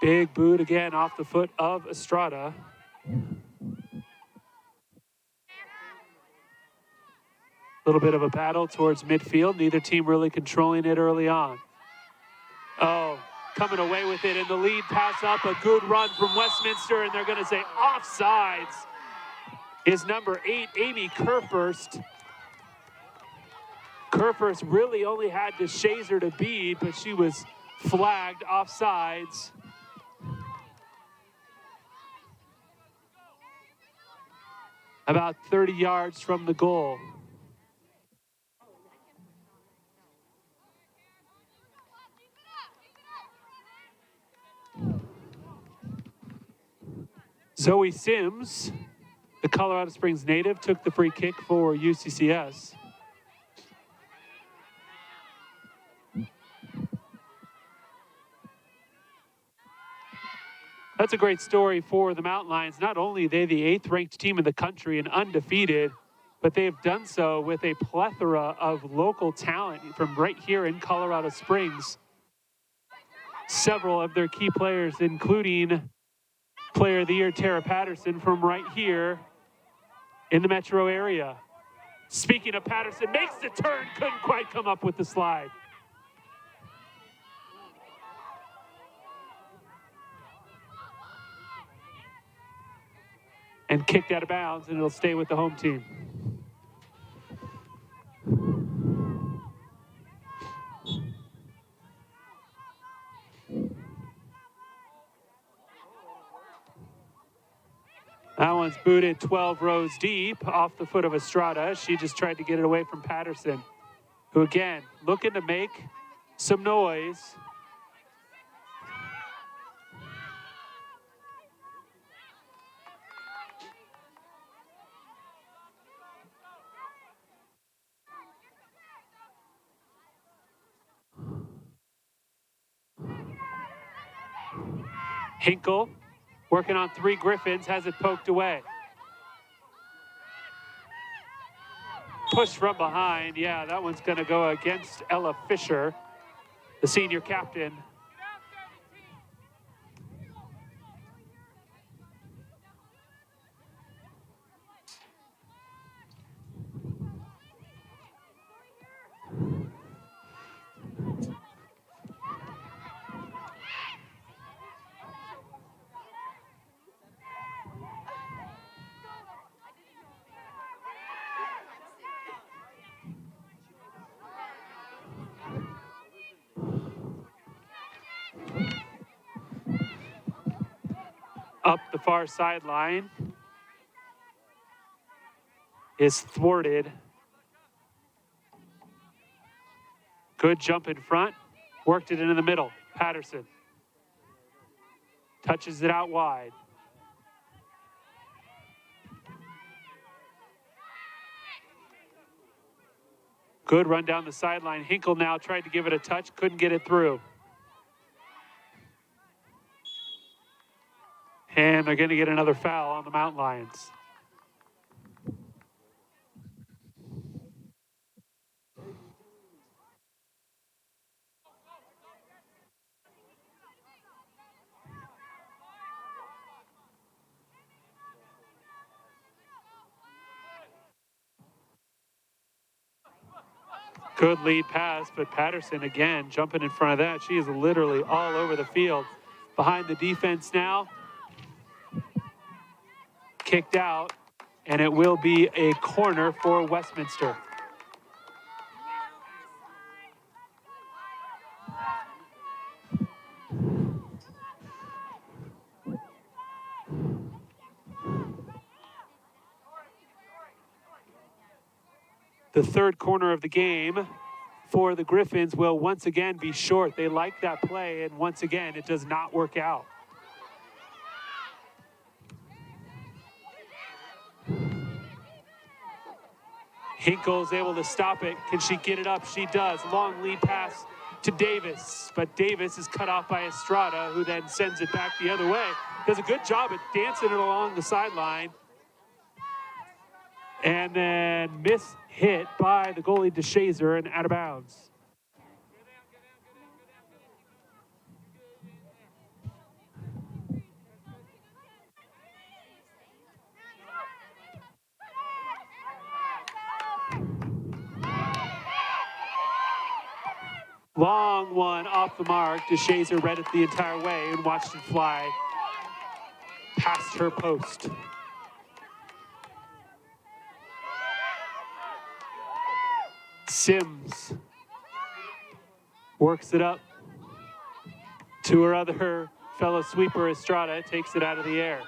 Big boot again off the foot of Estrada. A little bit of a battle towards midfield. Neither team really controlling it early on. Oh, coming away with it in the lead pass up. A good run from Westminster, and they're going to say offsides is number 8, Amy Kerfurst. Kerfurst really only had the Shazer to beat, but she was flagged offsides. About 30 yards from the goal. Zoe Sims, the Colorado Springs native, took the free kick for UCCS. That's a great story for the Mountain Lions. Not only are they the 8th ranked team in the country and undefeated, but they have done so with a plethora of local talent from right here in Colorado Springs. Several of their key players, including Player of the Year Tara Patterson from right here in the metro area. Speaking of Patterson, makes the turn, couldn't quite come up with the slide. And kicked out of bounds, and it'll stay with the home team. That one's booted 12 rows deep off the foot of Estrada. She just tried to get it away from Patterson, who again, looking to make some noise. Hinkle, working on 3 Griffins, has it poked away. Push from behind. Yeah, that one's going to go against Ella Fisher, the senior captain. Up the far sideline is thwarted. Good jump in front. Worked it into the middle. Patterson touches it out wide. Good run down the sideline. Hinkle now tried to give it a touch, couldn't get it through. And they're going to get another foul on the Mountain Lions. Good lead pass, but Patterson again jumping in front of that. She is literally all over the field. Behind the defense now. Kicked out, and it will be a corner for Westminster. The third corner of the game for the Griffins will once again be short. They like that play, and once again, it does not work out. Hinkle's able to stop it. Can she get it up? She does. Long lead pass to Davis, but Davis is cut off by Estrada, who then sends it back the other way. Does a good job at dancing it along the sideline. And then miss hit by the goalie DeShazer and out of bounds. Long one off the mark. DeShazer read it the entire way and watched it fly past her post. Sims works it up to her other fellow sweeper, Estrada, takes it out of the air.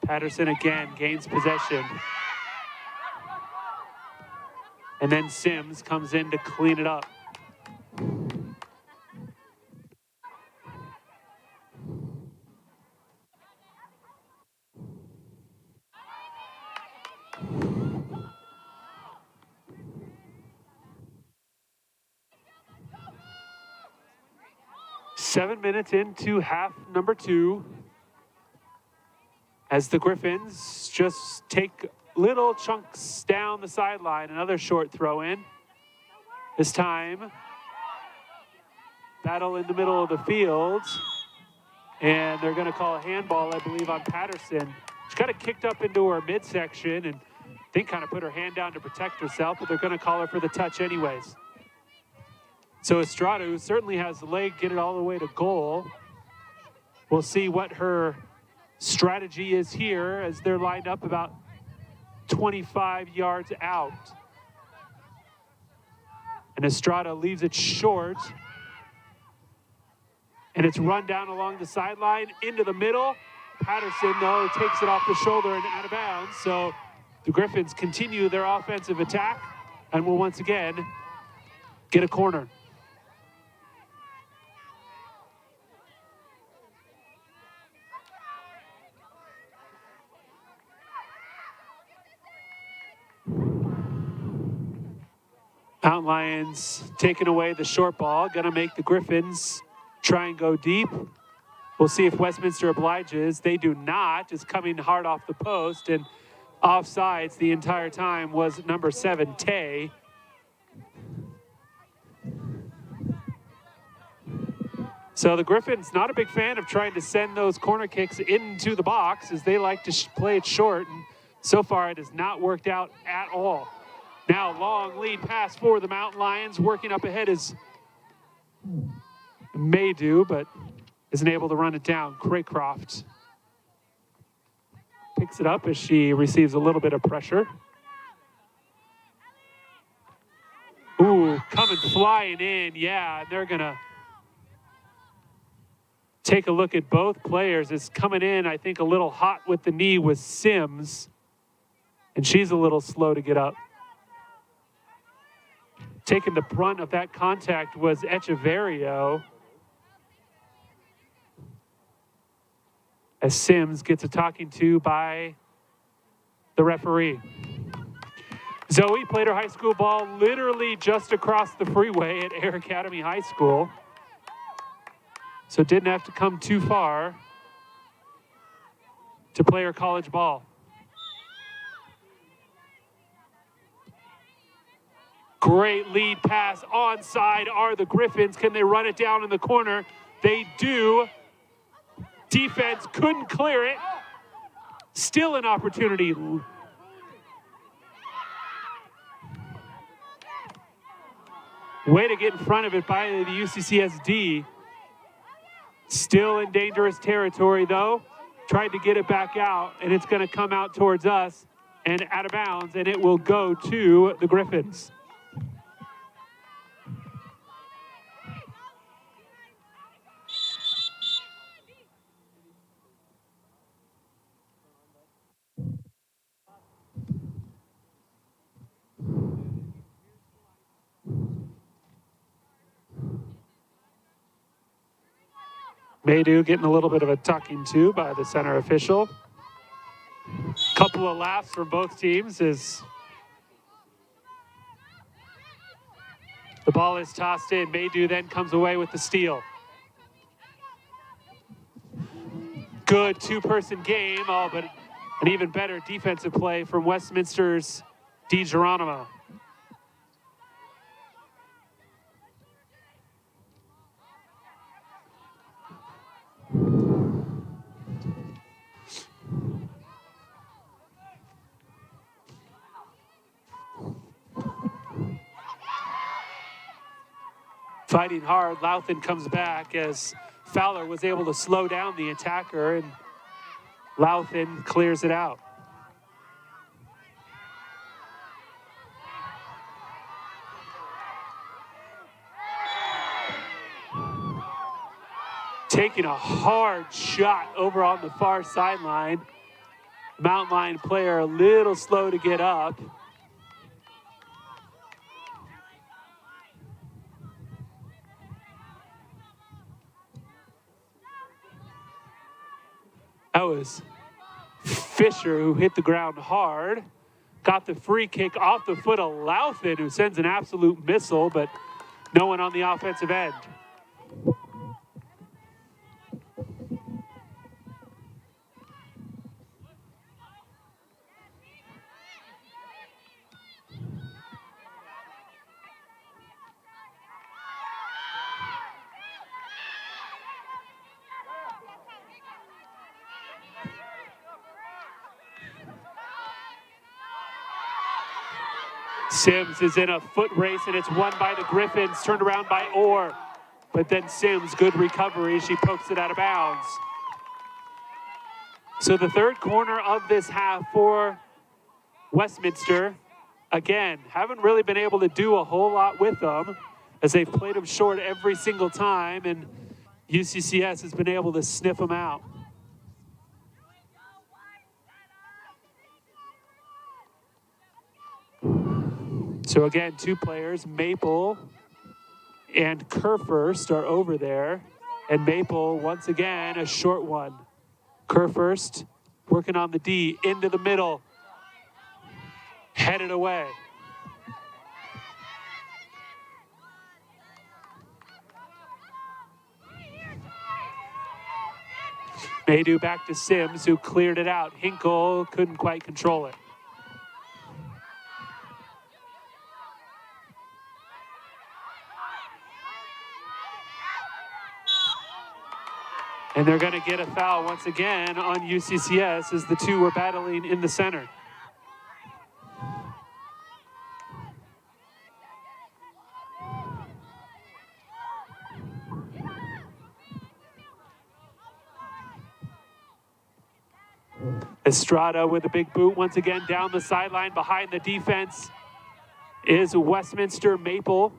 Patterson again gains possession. And then Sims comes in to clean it up. Seven minutes into half number 2. As the Griffins just take little chunks down the sideline. Another short throw in. This time, battle in the middle of the field. And they're going to call a handball, I believe, on Patterson. She got it kicked up into her midsection and I think kind of put her hand down to protect herself, but they're going to call her for the touch anyways. So Estrada, who certainly has the leg, get it all the way to goal. We'll see what her strategy is here as they're lined up about 25 yards out. And Estrada leaves it short. And it's run down along the sideline into the middle. Patterson, though, takes it off the shoulder and out of bounds. So the Griffins continue their offensive attack and will once again get a corner. Mountain Lions taking away the short ball, gonna make the Griffins try and go deep. We'll see if Westminster obliges. They do not, just coming hard off the post, and offsides the entire time was number 7, Tay. So the Griffins not a big fan of trying to send those corner kicks into the box, as they like to play it short, and so far it has not worked out at all. Now long lead pass for the Mountain Lions. Working up ahead is Maydew, but isn't able to run it down. Craycroft picks it up as she receives a little bit of pressure. Ooh, coming flying in, yeah, and they're gonna take a look at both players. It's coming in, I think, a little hot with the knee was Sims, and she's a little slow to get up. Taking the brunt of that contact was Echeverrio, as Sims gets a talking to by the referee. Zoe played her high school ball literally just across the freeway at Air Academy High School, so didn't have to come too far to play her college ball. Great lead pass. Onside are the Griffins. Can they run it down in the corner? They do. Defense couldn't clear it. Still an opportunity. Way to get in front of it by the UCCS D. Still in dangerous territory, though. Tried to get it back out, and it's going to come out towards us and out of bounds, and it will go to the Griffins. Maydew getting a little bit of a talking to by the center official. Couple of laughs from both teams as the ball is tossed in. Maydew then comes away with the steal. Good two-person game, but an even better defensive play from Westminster's DeGeronimo. Fighting hard, Louthan comes back as Fowler was able to slow down the attacker, and Louthan clears it out. Taking a hard shot over on the far sideline. Mountain Lion player a little slow to get up. That was Fisher who hit the ground hard. Got the free kick off the foot of Louthan, who sends an absolute missile, but no one on the offensive end. Sims is in a foot race, and it's won by the Griffins, turned around by Orr. But then Sims, good recovery. She pokes it out of bounds. So the third corner of this half for Westminster. Again, haven't really been able to do a whole lot with them, as they've played them short every single time. And UCCS has been able to sniff them out. So again, two players, Maple and Kerfurst are over there. And Maple, once again, a short one. Kerfurst working on the D, into the middle. Headed away. Maydew back to Sims, who cleared it out. Hinkle couldn't quite control it. And they're going to get a foul once again on UCCS as the two were battling in the center. Estrada with a big boot once again down the sideline. Behind the defense is Westminster. Maple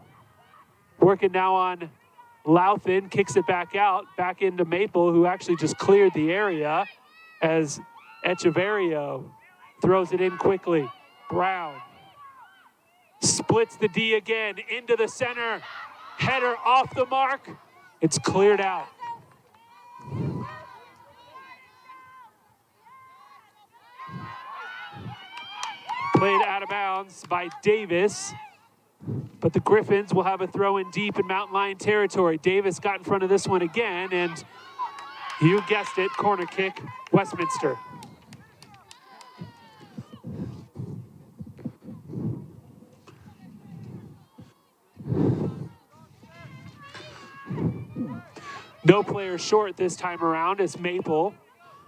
working now on Louthan, kicks it back out, back into Maple, who actually just cleared the area as Echeverrio throws it in quickly. Brown splits the D again into the center. Header off the mark. It's cleared out. Played out of bounds by Davis, but the Griffins will have a throw in deep in Mountain Lion territory. Davis got in front of this one again, and you guessed it, corner kick, Westminster. No player short this time around as Maple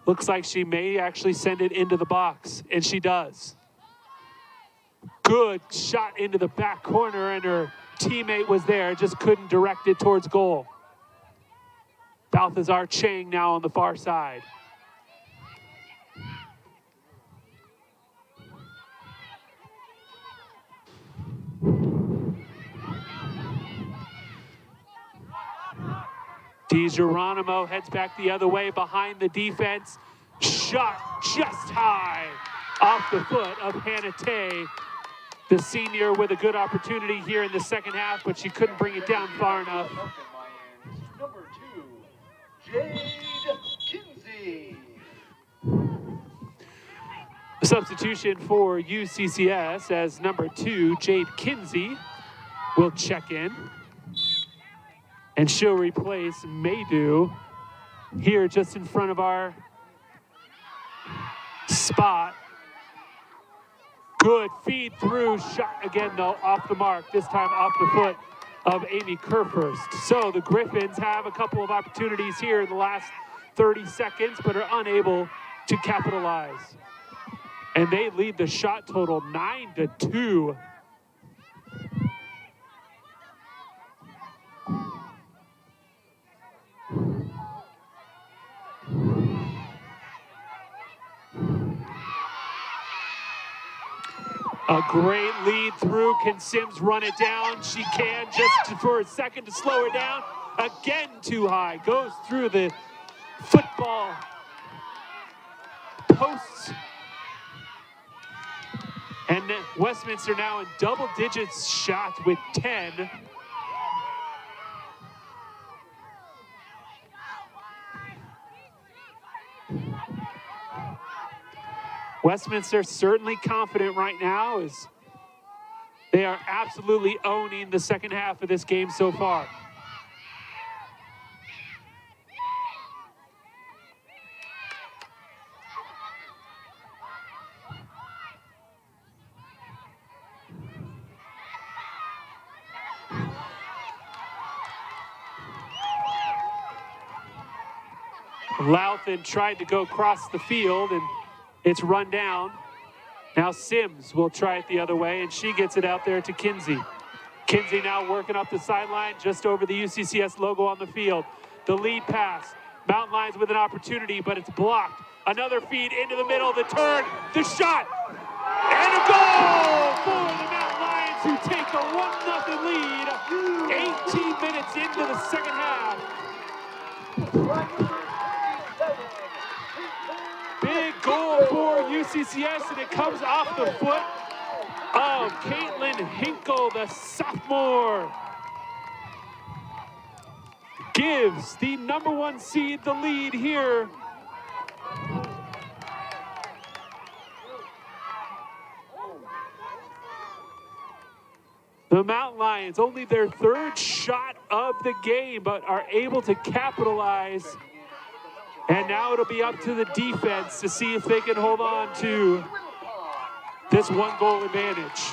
looks like she may actually send it into the box, and she does. Good shot into the back corner, and her teammate was there, just couldn't direct it towards goal. Balthazar Chang now on the far side. DiGeronimo heads back the other way behind the defense. Shot just high off the foot of Hannah Tay, the senior, with a good opportunity here in the second half, but she couldn't bring it down far enough. Number 2, Jade Kinsey. A substitution for UCCS as number 2, Jade Kinsey, will check in. And she'll replace Maydew here just in front of our spot. Good feed through, shot again though, off the mark, this time off the foot of Amy Kerfurst. So the Griffins have a couple of opportunities here in the last 30 seconds, but are unable to capitalize. And they lead the shot total 9-2. A great lead through. Can Sims run it down? She can, just for a second to slow her down. Again, too high. Goes through the football posts. And Westminster now in double digits shots with 10. Westminster certainly confident right now as they are absolutely owning the second half of this game so far. Louthan tried to go across the field and it's run down. Now Sims will try it the other way, and she gets it out there to Kinsey. Kinsey now working up the sideline just over the UCCS logo on the field. The lead pass. Mountain Lions with an opportunity, but it's blocked. Another feed into the middle, the turn, the shot, and a goal for the Mountain Lions, who take a 1-0 lead 18 minutes into the second half. Big goal for UCCS, and it comes off the foot of Caitlin Hinkle, the sophomore. Gives the #1 seed the lead here. The Mountain Lions, only their 3rd shot of the game, but are able to capitalize. And now it'll be up to the defense to see if they can hold on to this 1-goal advantage.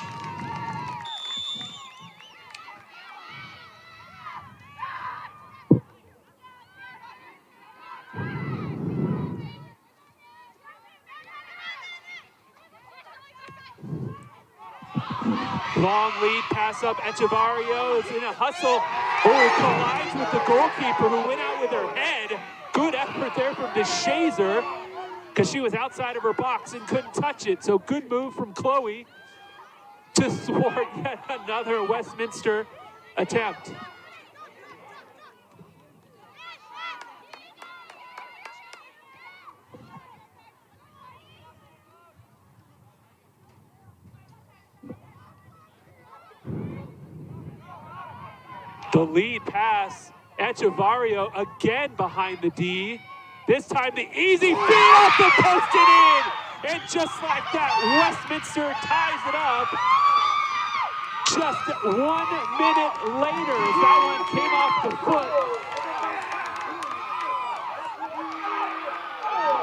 Long lead pass up. Echevarrio is in a hustle. Oh, collides with the goalkeeper who went out with her head. Good effort there from DeShazer because she was outside of her box and couldn't touch it. So good move from Chloe to thwart yet another Westminster attempt. The lead pass, Echevarrio again behind the D. This time the easy feed off the post and in. And just like that, Westminster ties it up. Just 1 minute later, as that one came off the foot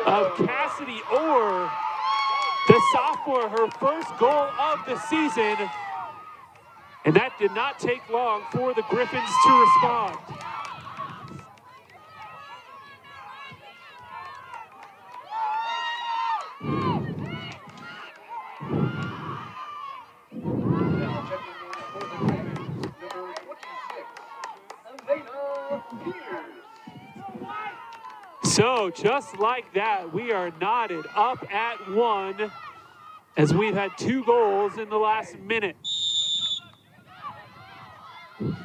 of Cassidy Orr, the sophomore, her 1st goal of the season. And that did not take long for the Griffins to respond. So just like that, we are knotted up at 1 as we've had 2 goals in the last minute.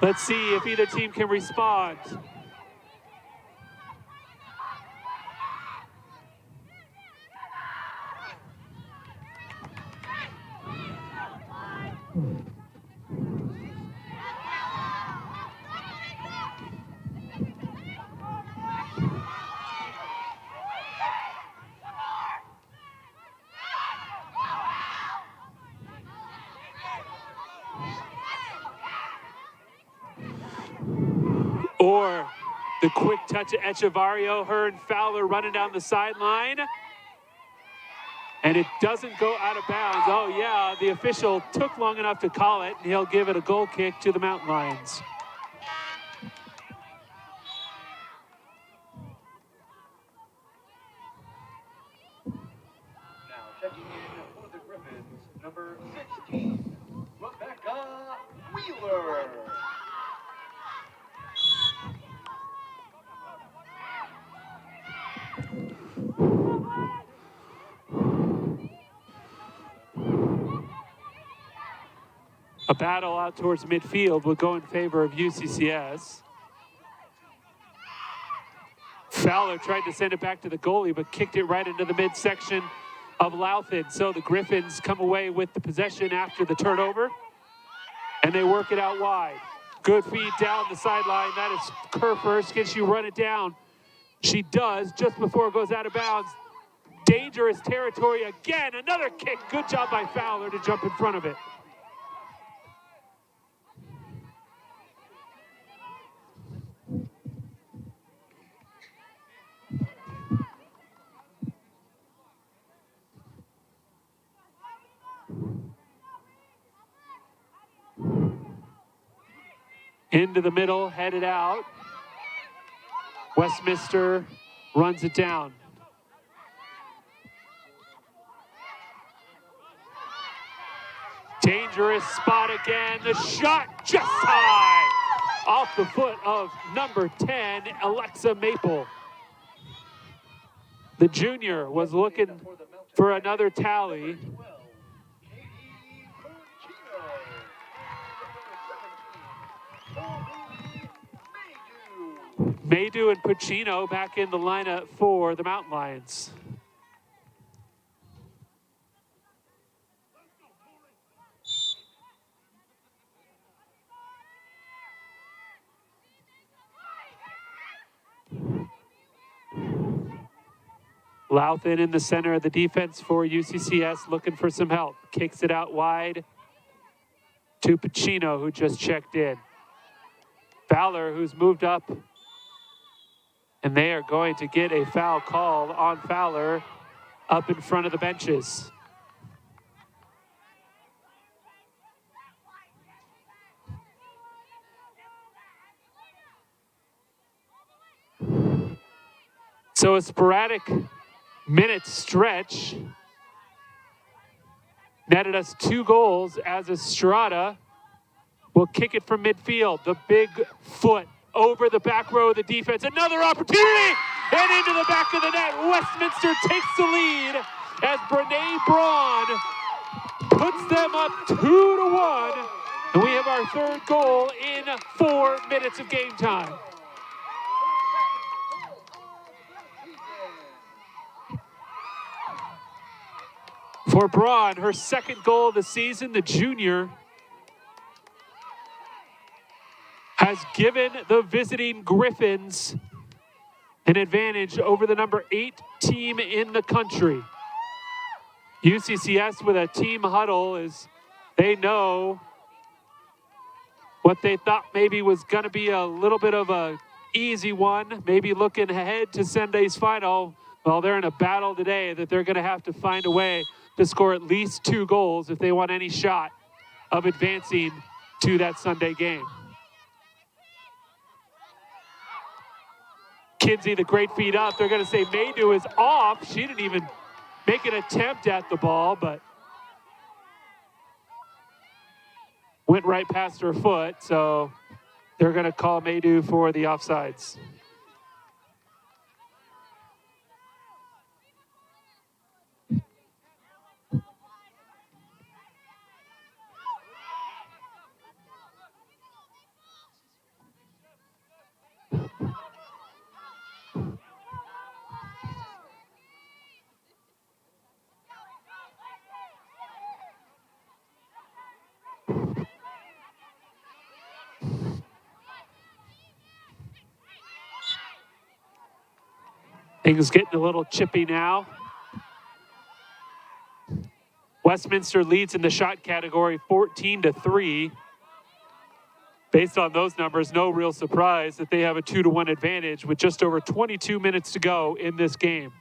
Let's see if either team can respond. Or the quick touch of Echevarrio, her and Fowler running down the sideline. And it doesn't go out of bounds. Oh yeah, the official took long enough to call it, and he'll give it a goal kick to the Mountain Lions. Now checking in for the Griffins, number 16, Rebecca Wheeler. A battle out towards midfield will go in favor of UCCS. Fowler tried to send it back to the goalie, but kicked it right into the midsection of Louthen. So the Griffins come away with the possession after the turnover, and they work it out wide. Good feed down the sideline. That is Kerr first. Can she run it down? She does, just before it goes out of bounds. Dangerous territory again. Another kick. Good job by Fowler to jump in front of it. Into the middle, headed out. Westminster runs it down. Dangerous spot again. The shot just high. Off the foot of number 10, Alexa Maple. The junior was looking for another tally. Maydew and Pacino back in the lineup for the Mountain Lions. Louthan in the center of the defense for UCCS, looking for some help. Kicks it out wide to Pacino, who just checked in. Fowler, who's moved up, and they are going to get a foul called on Fowler up in front of the benches. So a sporadic minute stretch netted us 2 goals as Estrada will kick it from midfield. The big foot over the back row of the defense. Another opportunity and into the back of the net. Westminster takes the lead as Brene Braun puts them up 2-1. And we have our 3rd goal in 4 minutes of game time. For Braun, her 2nd goal of the season, the junior has given the visiting Griffins an advantage over the number 8 team in the country. UCCS with a team huddle as they know what they thought maybe was going to be a little bit of a easy one, maybe looking ahead to Sunday's final. Well, they're in a battle today that they're going to have to find a way to score at least 2 goals if they want any shot of advancing to that Sunday game. Kinsey, the great feet up. They're going to say Maydew is off. She didn't even make an attempt at the ball, but went right past her foot. So they're going to call Maydew for the offsides. Things getting a little chippy now. Westminster leads in the shot category 14-3. Based on those numbers, no real surprise that they have a 2-1 advantage with just over 22 minutes to go in this game.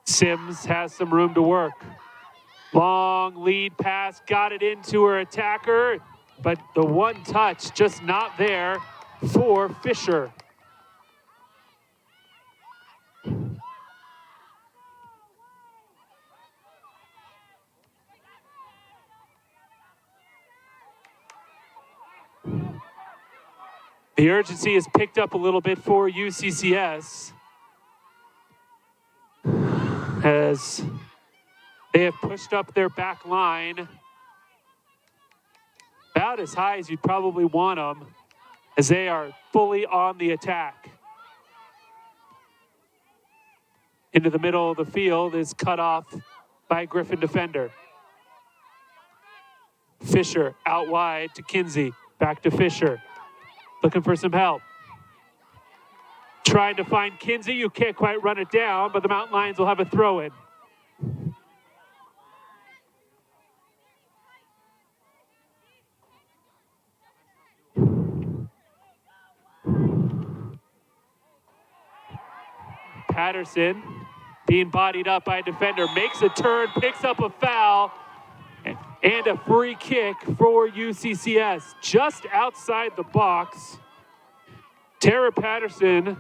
Sims has some room to work. Long lead pass, got it into her attacker, but the one touch just not there for Fisher. The urgency is picked up a little bit for UCCS as they have pushed up their back line about as high as you'd probably want them as they are fully on the attack. Into the middle of the field is cut off by a Griffin defender. Fisher out wide to Kinsey, back to Fisher. Looking for some help. Trying to find Kinsey, you can't quite run it down, but the Mountain Lions will have a throw in. Patterson, being bodied up by a defender, makes a turn, picks up a foul, and a free kick for UCCS. Just outside the box, Tara Patterson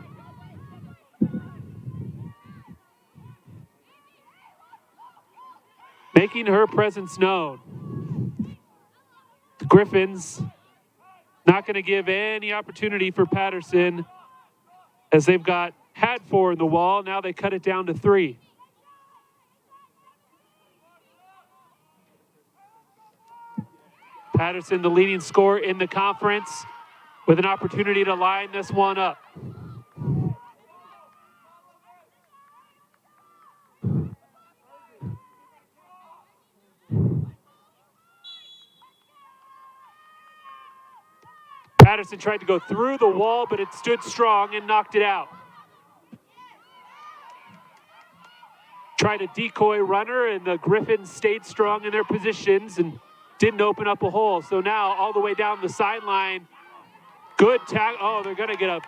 making her presence known. The Griffins not going to give any opportunity for Patterson as they've had 4 in the wall. Now they cut it down to 3. Patterson, the leading scorer in the conference, with an opportunity to line this one up. Patterson tried to go through the wall, but it stood strong and knocked it out. Tried a decoy runner, and the Griffins stayed strong in their positions and didn't open up a hole. So now all the way down the sideline, good tackle. Oh, they're going to get a...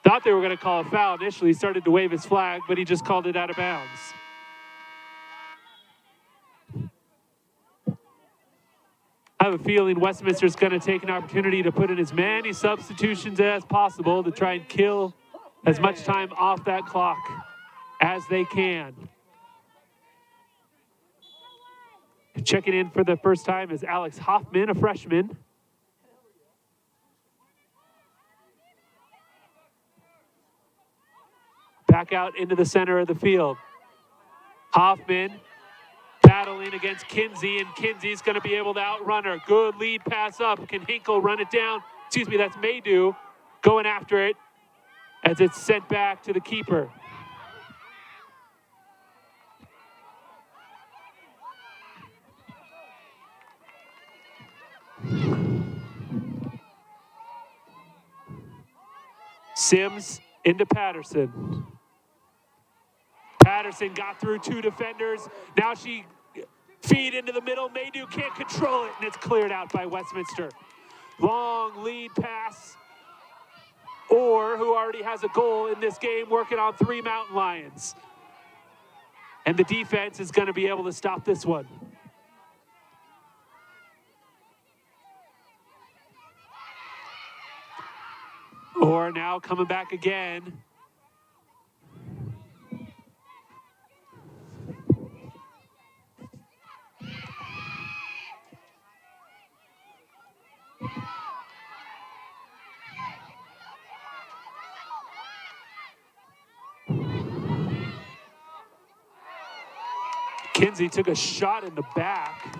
Thought they were going to call a foul initially. He started to wave his flag, but he just called it out of bounds. I have a feeling Westminster's going to take an opportunity to put in as many substitutions as possible to try and kill as much time off that clock as they can. Checking in for the first time is Alex Hoffman, a freshman. Back out into the center of the field. Hoffman battling against Kinsey, and Kinsey's going to be able to outrun her. Good lead pass up. Can Hinkle run it down? Excuse me, that's Maydew going after it as it's sent back to the keeper. Sims into Patterson. Patterson got through two defenders. Now she feed into the middle. Maydew can't control it, and it's cleared out by Westminster. Long lead pass. Orr, who already has a goal in this game, working on 3 Mountain Lions. And the defense is going to be able to stop this one. Orr now coming back again. Kinsey took a shot in the back.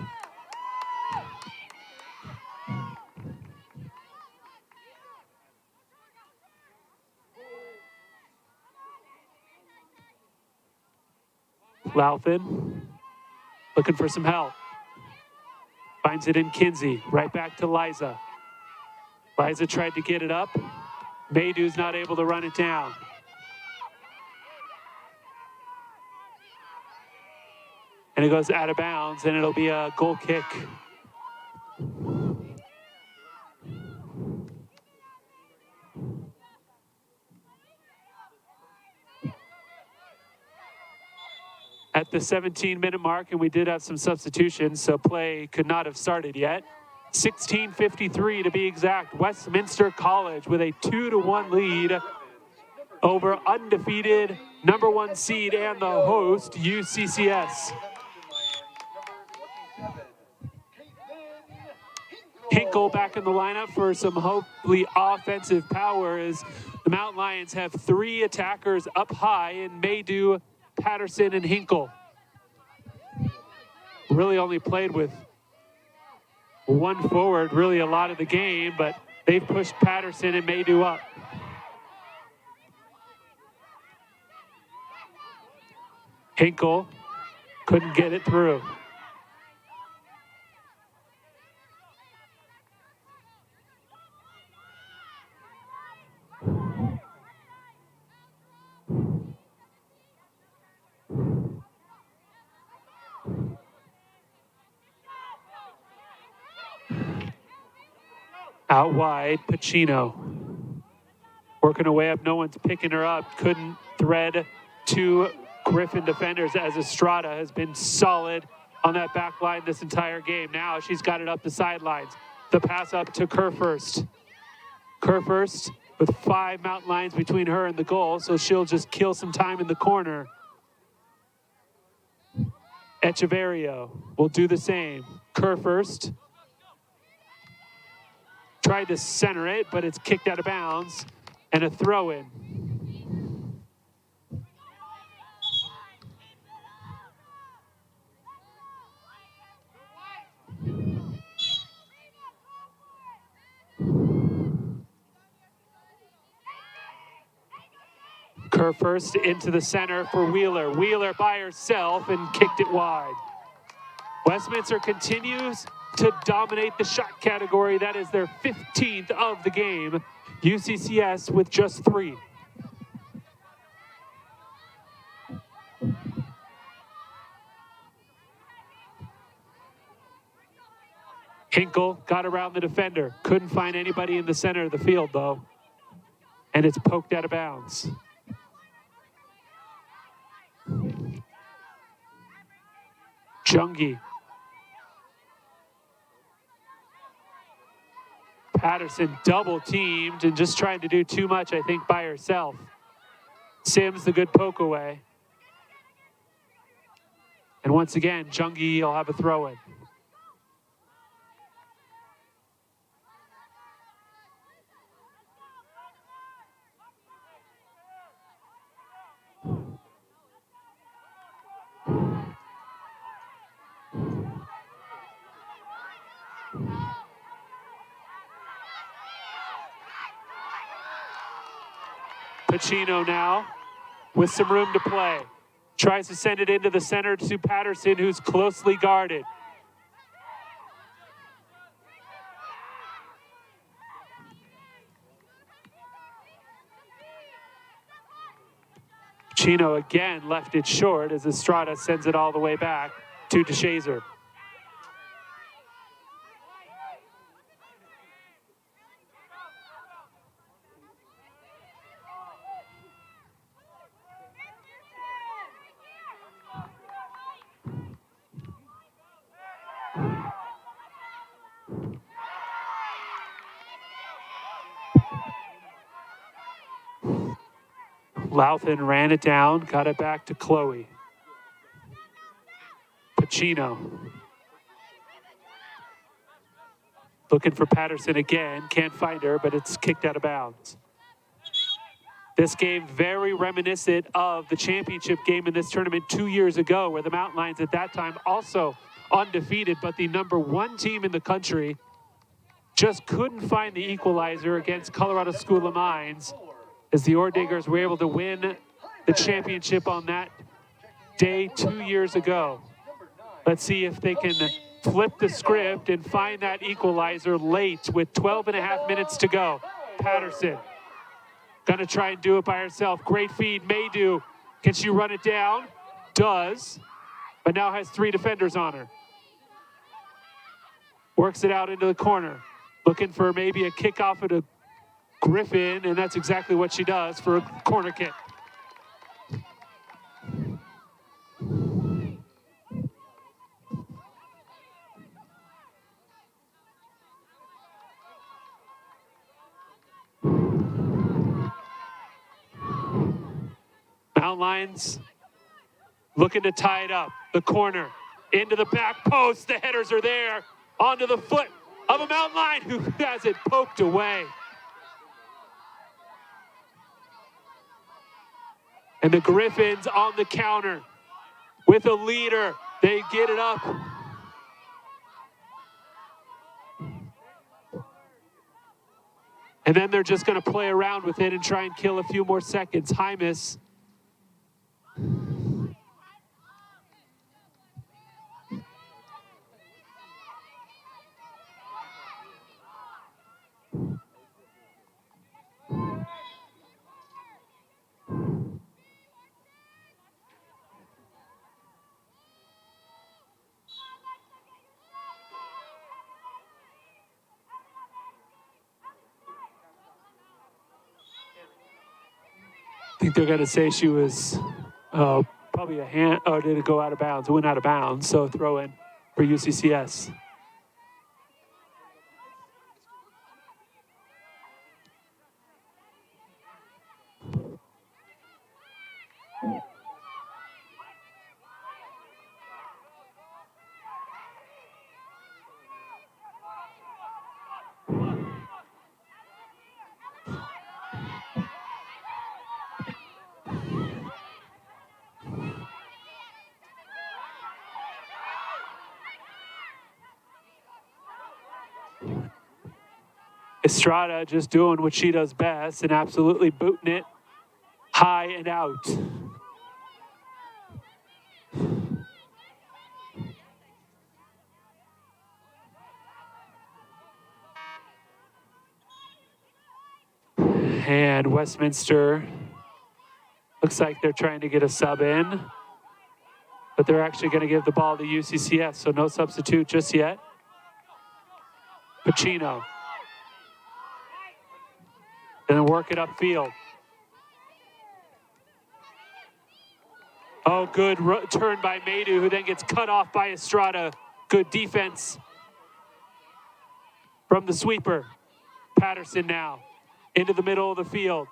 Louthan looking for some help. Finds it in Kinsey. Right back to Liza. Liza tried to get it up. Maydew's not able to run it down. And it goes out of bounds, and it'll be a goal kick. At the 17-minute mark, and we did have some substitutions, so play could not have started yet. 16:53 to be exact. Westminster College with a 2-1 lead over undefeated #1 seed and the host, UCCS. Hinkle back in the lineup for some hopefully offensive power as the Mountain Lions have 3 attackers up high in Maydew, Patterson, and Hinkle. Really only played with 1 forward really a lot of the game, but they've pushed Patterson and Maydew up. Hinkle couldn't get it through. Out wide, Pacino. Working her way up, no one's picking her up. Couldn't thread 2 Griffin defenders as Estrada has been solid on that back line this entire game. Now she's got it up the sidelines. The pass up to Kerfurst. Kerfurst with 5 Mountain Lions between her and the goal, so she'll just kill some time in the corner. Echeverrio will do the same. Kerfurst tried to center it, but it's kicked out of bounds, and a throw-in. Kerr first into the center for Wheeler. Wheeler by herself and kicked it wide. Westminster continues to dominate the shot category. That is their 15th of the game. UCCS with just 3. Hinkle got around the defender. Couldn't find anybody in the center of the field, though. And it's poked out of bounds. Jungi. Patterson double teamed and just trying to do too much, I think, by herself. Sims, the good poke away. And once again, Jungi will have a throw in. Pacino now with some room to play. Tries to send it into the center to Patterson, who's closely guarded. Pacino again left it short as Estrada sends it all the way back to DeShazer. Louthan ran it down, got it back to Chloe. Pacino. Looking for Patterson again, can't find her, but it's kicked out of bounds. This game very reminiscent of the championship game in this tournament 2 years ago, where the Mountain Lions at that time also undefeated, but the #1 team in the country just couldn't find the equalizer against Colorado School of Mines, as the Orediggers were able to win the championship on that day 2 years ago. Let's see if they can flip the script and find that equalizer late with 12.5 minutes to go. Patterson gonna try and do it by herself. Great feed, Maydew. Can she run it down? Does, but now has 3 defenders on her. Works it out into the corner. Looking for maybe a kickoff at a Griffin, and that's exactly what she does for a corner kick. Mountain Lions looking to tie it up. The corner, into the back post. The headers are there. Onto the foot of a Mountain Lion who has it poked away. And the Griffins on the counter with a leader. They get it up. And then they're just going to play around with it and try and kill a few more seconds. Hymas. I think they're going to say she was probably a hand, or did it go out of bounds? It went out of bounds, so throw in for UCCS. Estrada just doing what she does best and absolutely booting it high and out. And Westminster looks like they're trying to get a sub in, but they're actually going to give the ball to UCCS, so no substitute just yet. Pacino. And then work it upfield. Oh, good turn by Madu, who then gets cut off by Estrada. Good defense from the sweeper. Patterson now into the middle of the field.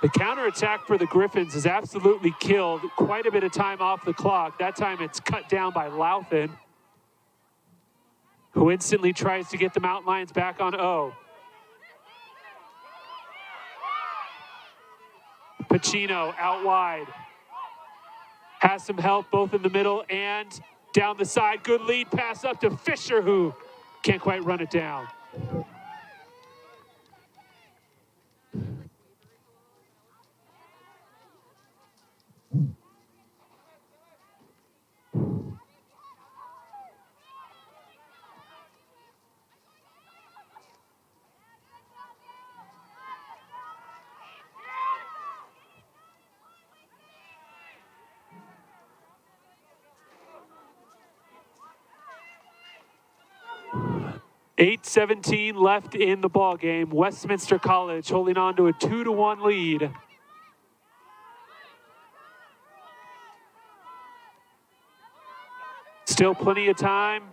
The counterattack for the Griffins has absolutely killed quite a bit of time off the clock. That time it's cut down by Louthan, who instantly tries to get the Mountain Lions back on O. Pacino out wide. Has some help both in the middle and down the side. Good lead pass up to Fisher, who can't quite run it down. .8:17 left in the ball game. Westminster College holding on to a 2-1 lead. Still plenty of time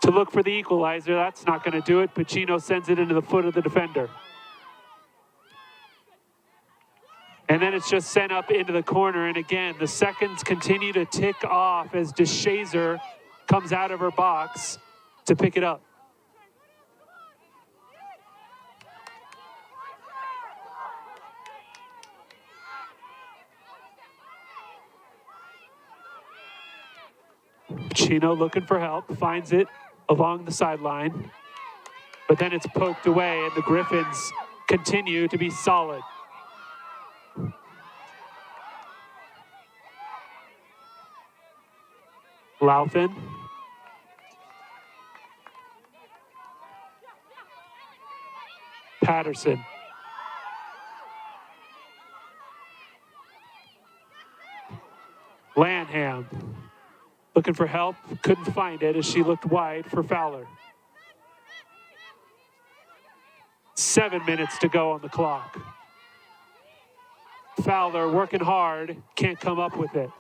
to look for the equalizer. That's not going to do it. Pacino sends it into the foot of the defender. And then it's just sent up into the corner. And again, the seconds continue to tick off as DeShazer comes out of her box to pick it up. Pacino looking for help, finds it along the sideline, but then it's poked away and the Griffins continue to be solid. Louthan. Patterson. Lanham. Looking for help, couldn't find it as she looked wide for Fowler. 7 minutes to go on the clock. Fowler working hard, can't come up with it.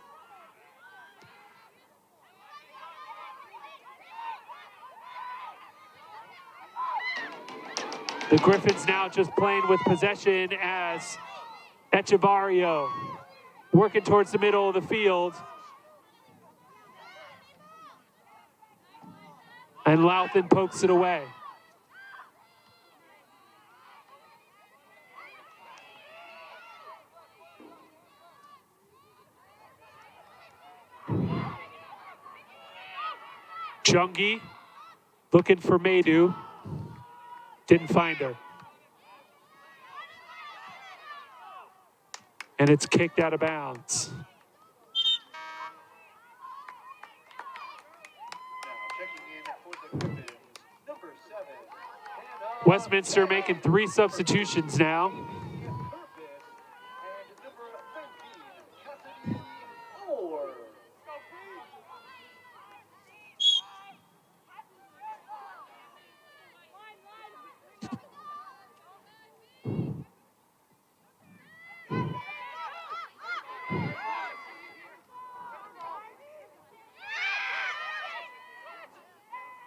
The Griffins now just playing with possession as Echevarrio working towards the middle of the field. And Louthan pokes it away. Jungi looking for Madu. Didn't find her. And it's kicked out of bounds. Westminster making 3 substitutions now.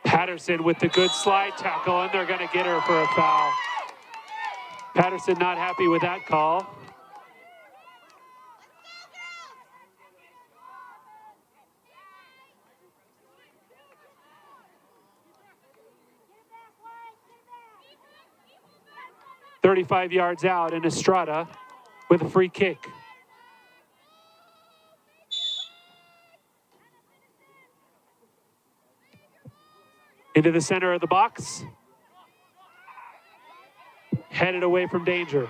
Patterson with the good slide tackle, and they're going to get her for a foul. Patterson not happy with that call. .35 yards out, and Estrada with a free kick. Into the center of the box. Headed away from danger.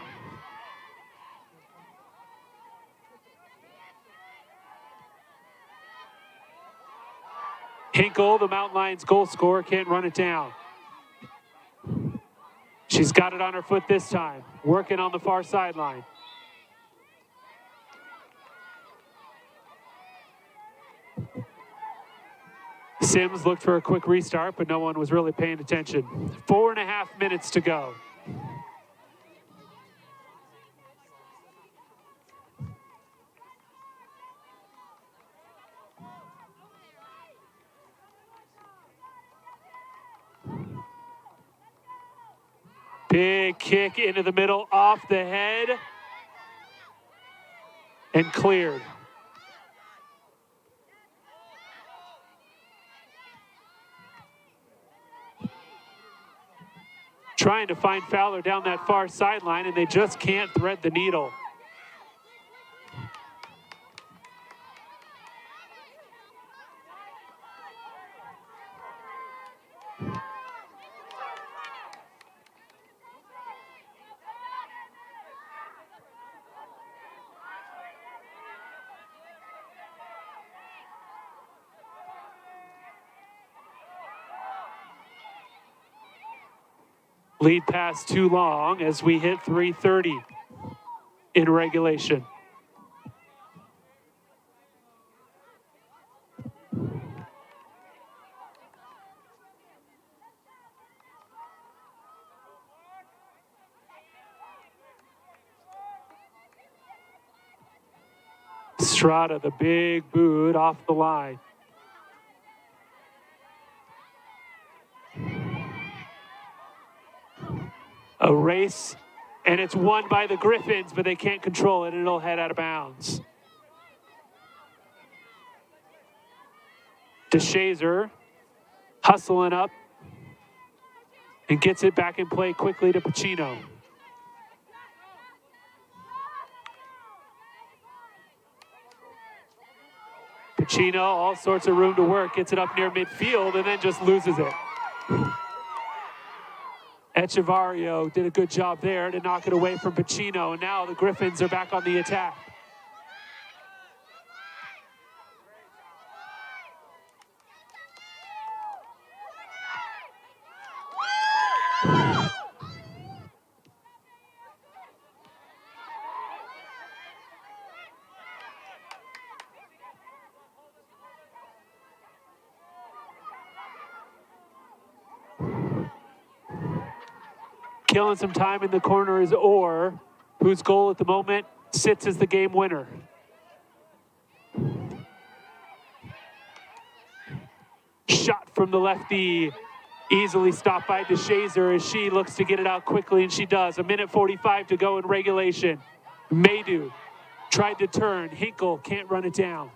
Hinkle, the Mountain Lions goal scorer, can't run it down. She's got it on her foot this time, working on the far sideline. Sims looked for a quick restart, but no one was really paying attention. 4.5 minutes to go. Big kick into the middle, off the head, and cleared. Trying to find Fowler down that far sideline, and they just can't thread the needle. Lead pass too long as we hit 3:30 in regulation. Strada, the big boot off the line. A race, and it's won by the Griffins, but they can't control it, and it'll head out of bounds. DeShazer hustling up and gets it back in play quickly to Pacino. Pacino, all sorts of room to work, gets it up near midfield and then just loses it. Echevarrio did a good job there to knock it away from Pacino, and now the Griffins are back on the attack. Killing some time in the corner is Orr, whose goal at the moment sits as the game winner. Shot from the lefty, easily stopped by DeShazer as she looks to get it out quickly, and she does. 1:45 to go in regulation. Maydew tried to turn. Hinkle can't run it down.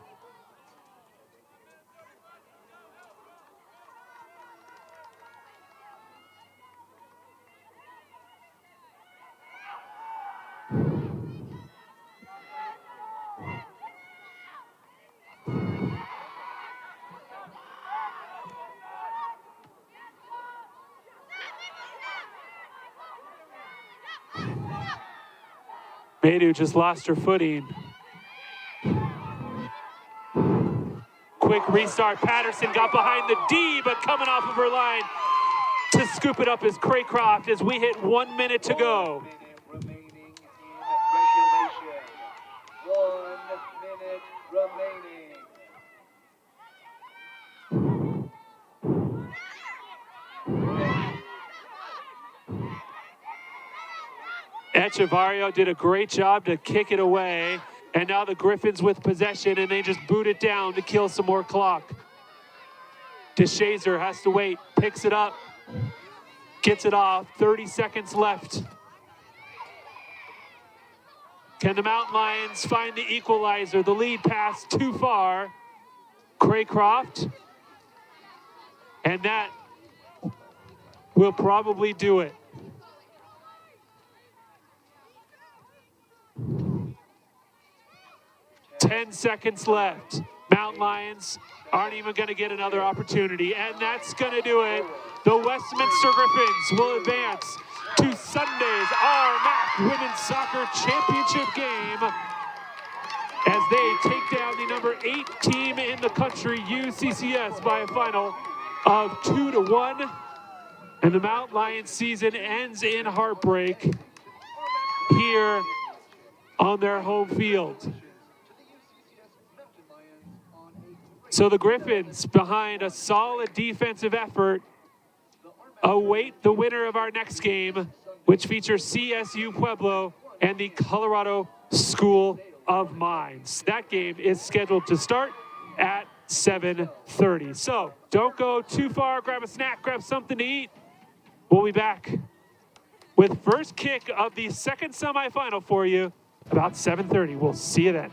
Maydew just lost her footing. Quick restart. Patterson got behind the D, but coming off of her line to scoop it up is Craycroft as we hit 1 minute to go. 1 minute remaining in regulation. 1 minute remaining. Echevarrio did a great job to kick it away, and now the Griffins with possession, and they just boot it down to kill some more clock. DeShazer has to wait, picks it up, gets it off, 30 seconds left. Can the Mountain Lions find the equalizer? The lead pass too far. Craycroft, and that will probably do it. 10 seconds left. Mountain Lions aren't even going to get another opportunity, and that's going to do it. The Westminster Griffins will advance to Sunday's RMAC Women's Soccer Championship game as they take down the number 8 team in the country, UCCS, by a final of 2-1. And the Mountain Lions season ends in heartbreak here on their home field. So the Griffins, behind a solid defensive effort, await the winner of our next game, which features CSU Pueblo and the Colorado School of Mines. That game is scheduled to start at 7:30. So don't go too far. Grab a snack, grab something to eat. We'll be back with first kick of the second semifinal for you about 7:30. We'll see you then.